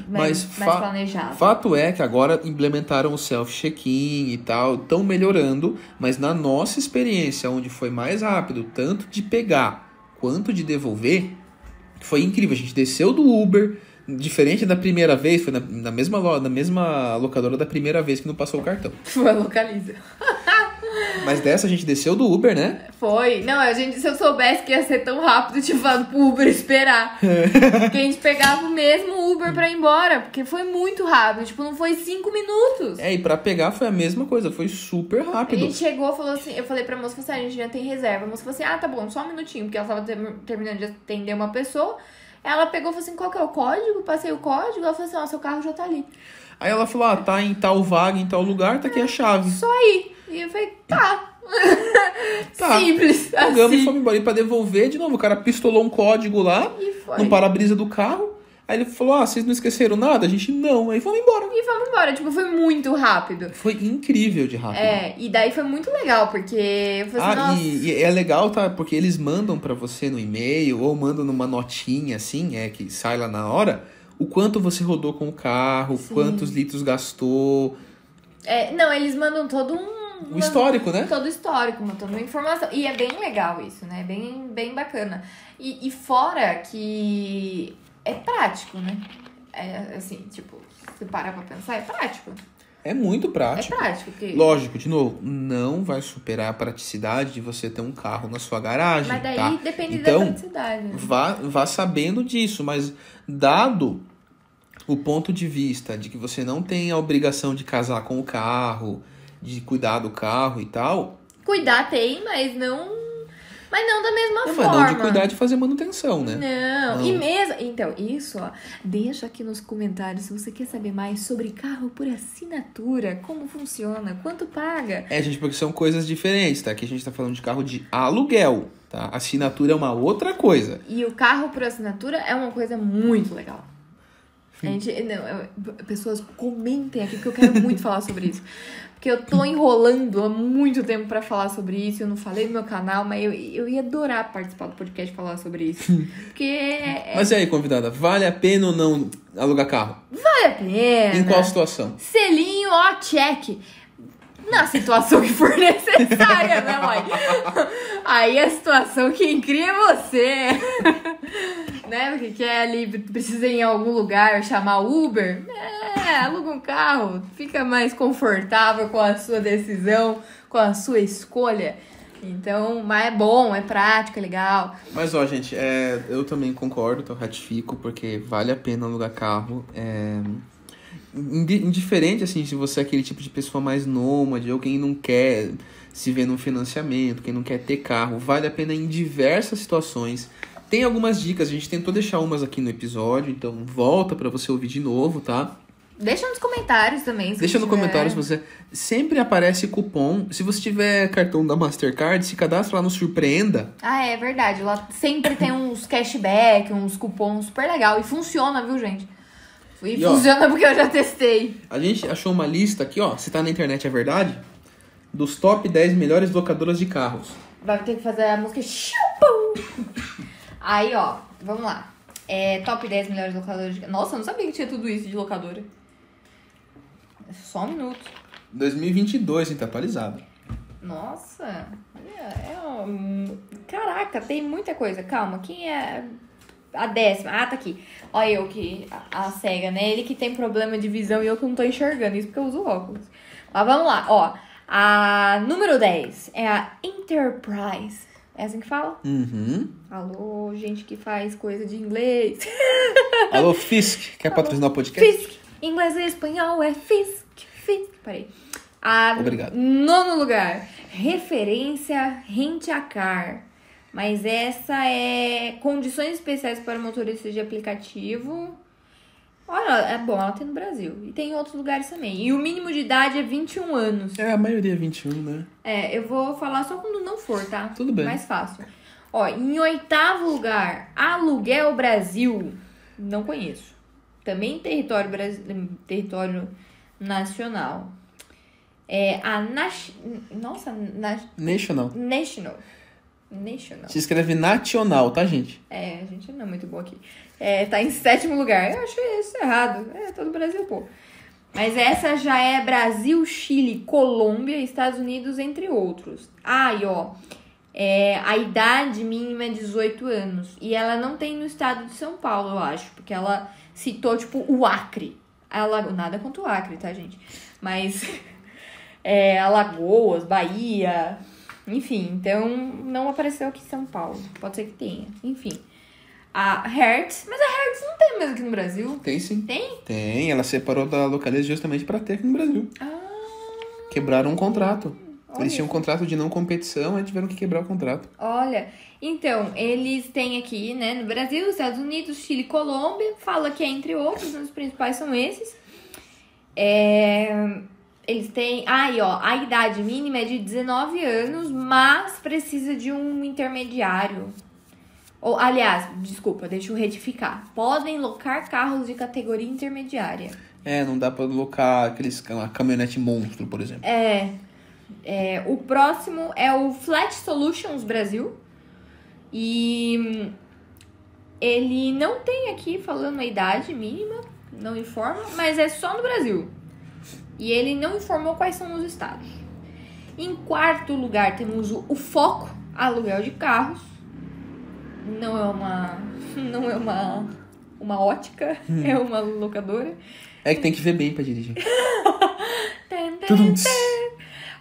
Mais planejado. Fato é que agora implementaram o self-check-in e tal, estão melhorando, mas na nossa experiência, onde foi mais rápido, tanto de pegar quanto de devolver, foi incrível. A gente desceu do Uber, diferente da primeira vez, foi na mesma locadora da primeira vez que não passou o cartão. Foi a Localiza. Mas dessa a gente desceu do Uber, né? Foi. Não, se eu soubesse que ia ser tão rápido, tinha falado pro Uber esperar. Porque a gente pegava o mesmo Uber pra ir embora. Porque foi muito rápido. Tipo, não foi 5 minutos. E pra pegar foi a mesma coisa. Foi super rápido. A gente chegou, falou assim... Eu falei pra moça, a gente já tem reserva. A moça falou assim, tá bom, só um minutinho. Porque ela tava terminando de atender uma pessoa. Ela pegou e falou assim, qual que é o código? Passei o código. Ela falou assim, seu carro já tá ali. Aí ela falou, tá em tal vaga, em tal lugar, tá aqui a chave. Só aí. E eu falei, tá. Simples. Pegamos assim. E fomos embora. E pra devolver, de novo, o cara pistolou um código lá, no para-brisa do carro. Aí ele falou, vocês não esqueceram nada? A gente, não. Aí fomos embora. Tipo, foi muito rápido. Foi incrível de rápido. E daí foi muito legal, porque eu falei assim, nossa... E é legal, tá? Porque eles mandam pra você no e-mail, ou mandam numa notinha, assim, que sai lá na hora, o quanto você rodou com o carro, quantos litros gastou. Não, eles mandam todo o histórico, né? Todo o histórico, toda uma informação. E é bem legal isso, né? Bem bacana. E fora que é prático, né? Assim, tipo, se parar pra pensar, é prático. É muito prático. É prático. Porque... Lógico, de novo, não vai superar a praticidade de você ter um carro na sua garagem. Mas daí depende da praticidade. Né? Vá sabendo disso, mas dado o ponto de vista de que você não tem a obrigação de casar com o carro, de cuidar do carro e tal... Cuidar tem, mas não da mesma forma. Mas não de cuidar de fazer manutenção, né? Não. E mesmo... Então, isso, deixa aqui nos comentários se você quer saber mais sobre carro por assinatura, como funciona, quanto paga. Gente, porque são coisas diferentes, tá? Aqui a gente tá falando de carro de aluguel, tá? Assinatura é uma outra coisa. E o carro por assinatura é uma coisa muito legal. Pessoas comentem aqui, porque eu quero muito falar sobre isso. Porque eu tô enrolando há muito tempo pra falar sobre isso. Eu não falei no meu canal, mas eu ia adorar participar do podcast e falar sobre isso. Porque Mas e aí, convidada, vale a pena ou não alugar carro? Vale a pena. Em qual situação? Selinho, check. Na situação que for necessária, né, mãe? Aí a situação quem cria é você. Né? Porque quer ali, precisa ir em algum lugar, chamar Uber. Aluga um carro. Fica mais confortável com a sua decisão, com a sua escolha. Então, mas é bom, é prático, é legal. Mas, ó, gente, eu também concordo, eu ratifico, porque vale a pena alugar carro. Indiferente, assim, se você é aquele tipo de pessoa mais nômade, ou quem não quer se ver num financiamento, quem não quer ter carro, vale a pena em diversas situações. Tem algumas dicas, a gente tentou deixar umas aqui no episódio, então volta pra você ouvir de novo, tá? Deixa nos comentários também. Deixa no comentário se você... Sempre aparece cupom. Se você tiver cartão da Mastercard, se cadastra lá no Surpreenda. Ah, é verdade. Lá sempre tem uns cashback, uns cupons super legal. E funciona, viu, gente? E funciona porque eu já testei. A gente achou uma lista aqui, ó. Se tá na internet é verdade. Dos top 10 melhores locadoras de carros. Vai ter que fazer a música... Aí, ó. Vamos lá. Top 10 melhores locadoras de carros. Nossa, eu não sabia que tinha tudo isso de locadora. Só um minuto. 2022, hein? Tá atualizado. Nossa. Caraca, tem muita coisa. Calma, quem é a 10ª? Ah, tá aqui. Olha eu que... A cega, né? Ele que tem problema de visão e eu que não tô enxergando. Isso porque eu uso óculos. Mas vamos lá, ó. A número 10 é a Enterprise. É assim que fala? Uhum. Alô, gente que faz coisa de inglês. Alô, Fisk. Quer patrocinar o podcast? Fisk. Inglês e espanhol é Fisk. Parei. Obrigado. 9º lugar. Referência Rent-A-Car. Mas essa é condições especiais para motoristas de aplicativo. Olha, é bom, ela tem no Brasil. E tem em outros lugares também. E o mínimo de idade é 21 anos. A maioria é 21, né? Eu vou falar só quando não for, tá? Tudo bem. Mais fácil. Ó, em 8º lugar, Aluguel Brasil. Não conheço. Também território nacional. National. Se escreve nacional, tá, gente? A gente não é muito boa aqui. Tá em 7º lugar. Eu achei isso errado. Todo Brasil, pô. Mas essa já é Brasil, Chile, Colômbia, Estados Unidos, entre outros. E ó, a idade mínima é 18 anos. E ela não tem no estado de São Paulo, eu acho. Porque ela citou, tipo, o Acre. Nada contra o Acre, tá, gente? Mas Alagoas, Bahia, enfim. Então, não apareceu aqui em São Paulo. Pode ser que tenha. Enfim. A Hertz. Mas a Hertz não tem mesmo aqui no Brasil? Tem sim. Tem? Tem. Ela separou da Localiza justamente pra ter aqui no Brasil. Quebraram um contrato. Eles tinham um contrato de não competição, aí tiveram que quebrar o contrato. Olha, então, eles têm aqui, né, no Brasil, Estados Unidos, Chile, Colômbia, fala que é entre outros, os principais são esses. Eles têm, a idade mínima é de 19 anos, mas precisa de um intermediário. Aliás, desculpa, deixa eu retificar. Podem locar carros de categoria intermediária. Não dá pra locar uma caminhonete monstro, por exemplo. O próximo é o Flat Solutions Brasil. E ele não tem aqui falando a idade mínima, não informa, mas é só no Brasil. E ele não informou quais são os estados. Em 4º lugar temos o Foco, aluguel de carros. Não é uma ótica, é uma locadora. É que tem que ver bem pra dirigir.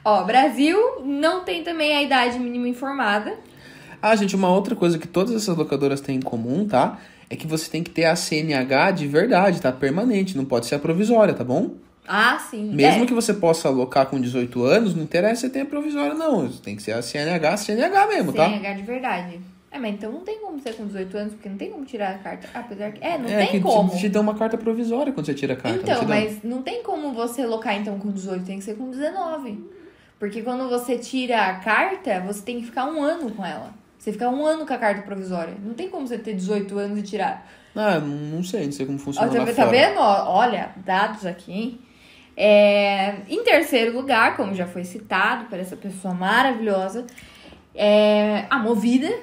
Ó, Brasil não tem também a idade mínima informada. Gente, uma outra coisa que todas essas locadoras têm em comum, tá? É que você tem que ter a CNH de verdade, tá? Permanente, não pode ser a provisória, tá bom? Sim. Mesmo que você possa alocar com 18 anos, não interessa se tem a provisória, não. Tem que ser a CNH mesmo, tá? CNH de verdade. Mas então não tem como ser com 18 anos, porque não tem como tirar a carta. Apesar que... não tem como. Te dá uma carta provisória quando você tira a carta. Então, mas não tem como você locar então com 18, tem que ser com 19. Porque quando você tira a carta, você tem que ficar 1 ano com ela. Você fica 1 ano com a carta provisória. Não tem como você ter 18 anos e tirar. Não sei como funciona lá Tá fora. vendo? Olha, dados aqui, hein? Em 3º lugar, como já foi citado por essa pessoa maravilhosa, a Movida,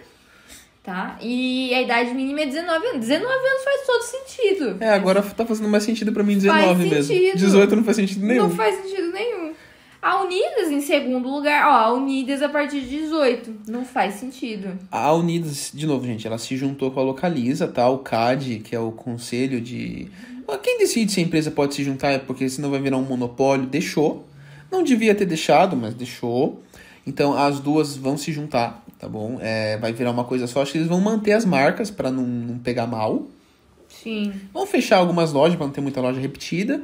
tá? E a idade mínima é 19 anos. 19 anos faz todo sentido. Agora tá fazendo mais sentido pra mim 19 faz mesmo. Sentido. 18 não faz sentido nenhum. Não faz sentido nenhum. A Unidas em 2º lugar, a Unidas a partir de 18. Não faz sentido. A Unidas, de novo, gente, ela se juntou com a Localiza, tá? O CAD, que é o conselho de... Quem decide se a empresa pode se juntar, porque senão vai virar um monopólio, deixou. Não devia ter deixado, mas deixou. Então as duas vão se juntar, tá bom? Vai virar uma coisa só. Acho que eles vão manter as marcas pra não pegar mal. Sim. Vão fechar algumas lojas pra não ter muita loja repetida,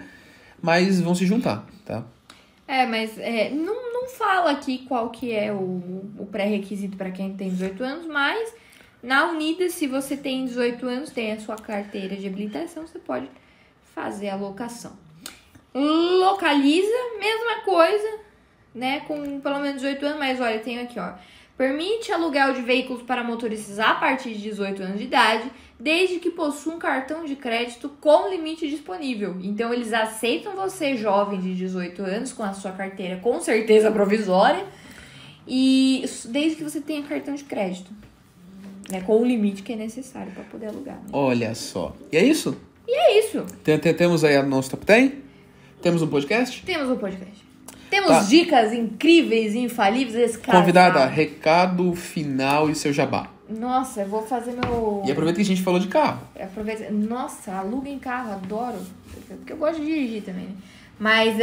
mas vão se juntar, tá? Mas não fala aqui qual que é o pré-requisito para quem tem 18 anos, mas na Unidas, se você tem 18 anos, tem a sua carteira de habilitação, você pode fazer a locação. Localiza, mesma coisa, né, com pelo menos 18 anos, mas olha, tem aqui, ó. Permite aluguel de veículos para motoristas a partir de 18 anos de idade, desde que possua um cartão de crédito com limite disponível. Então, eles aceitam você, jovem de 18 anos, com a sua carteira com certeza provisória, e desde que você tenha cartão de crédito, né, com o limite que é necessário para poder alugar. Né? Olha só. E é isso? E é isso. Temos aí a nosso Top 10? Temos um podcast? Temos um podcast. Temos dicas incríveis, infalíveis, escassas. Convidada, recado final e seu jabá. Nossa, eu vou fazer meu... E aproveita que a gente falou de carro. Nossa, aluguem carro, adoro. Porque eu gosto de dirigir também, né? Mas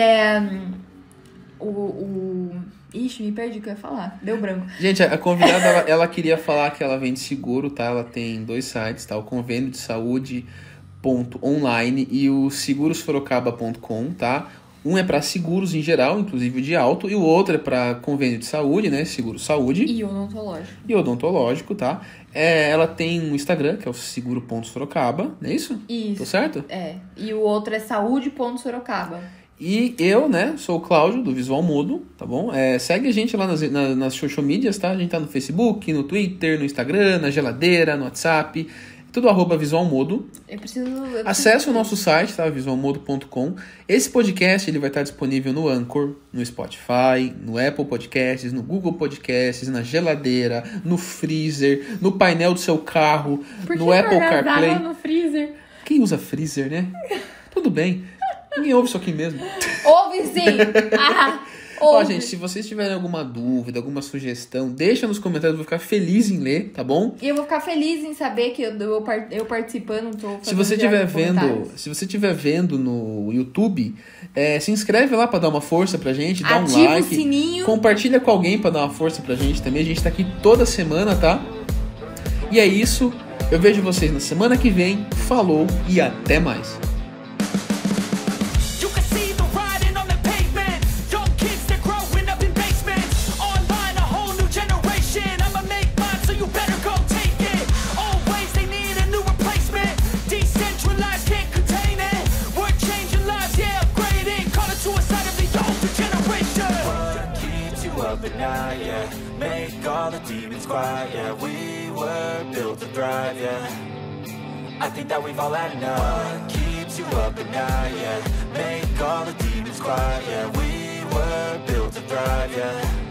Ixi, me perdi o que eu ia falar. Deu branco. Gente, a convidada, ela queria falar que ela vende seguro, tá? Ela tem 2 sites, tá? O convênio de saúde.online e o segurossorocaba.com, tá? Um é para seguros em geral, inclusive de auto, e o outro é para convênio de saúde, né? Seguro saúde. E odontológico. E odontológico, tá? Ela tem um Instagram, que é o seguro.sorocaba, não é isso? Isso. Tô certo? E o outro é saúde.sorocaba. E eu, né, sou o Cláudio, do Visual Mudo, tá bom? Segue a gente lá nas social medias, tá? A gente tá no Facebook, no Twitter, no Instagram, na geladeira, no WhatsApp... Tudo @visualmodo. Acesse o nosso site, tá? visualmodo.com. Esse podcast ele vai estar disponível no Anchor, no Spotify, no Apple Podcasts, no Google Podcasts, na geladeira, no freezer, no painel do seu carro, no Apple CarPlay. No freezer? Quem usa freezer, né? Tudo bem. Ninguém ouve isso aqui mesmo. Ouve sim! Ó, gente, se vocês tiverem alguma dúvida, alguma sugestão, deixa nos comentários, eu vou ficar feliz em ler, tá bom? E eu vou ficar feliz em saber que eu participando, tô fazendo se você estiver vendo no YouTube, se inscreve lá pra dar uma força pra gente, dá um like. Ativa o sininho. Compartilha com alguém pra dar uma força pra gente também. A gente tá aqui toda semana, tá? E é isso. Eu vejo vocês na semana que vem. Falou e até mais. Make all the demons quiet, yeah. We were built to thrive, yeah. I think that we've all had enough. What keeps you up at night, yeah. Make all the demons quiet, yeah. We were built to thrive, yeah.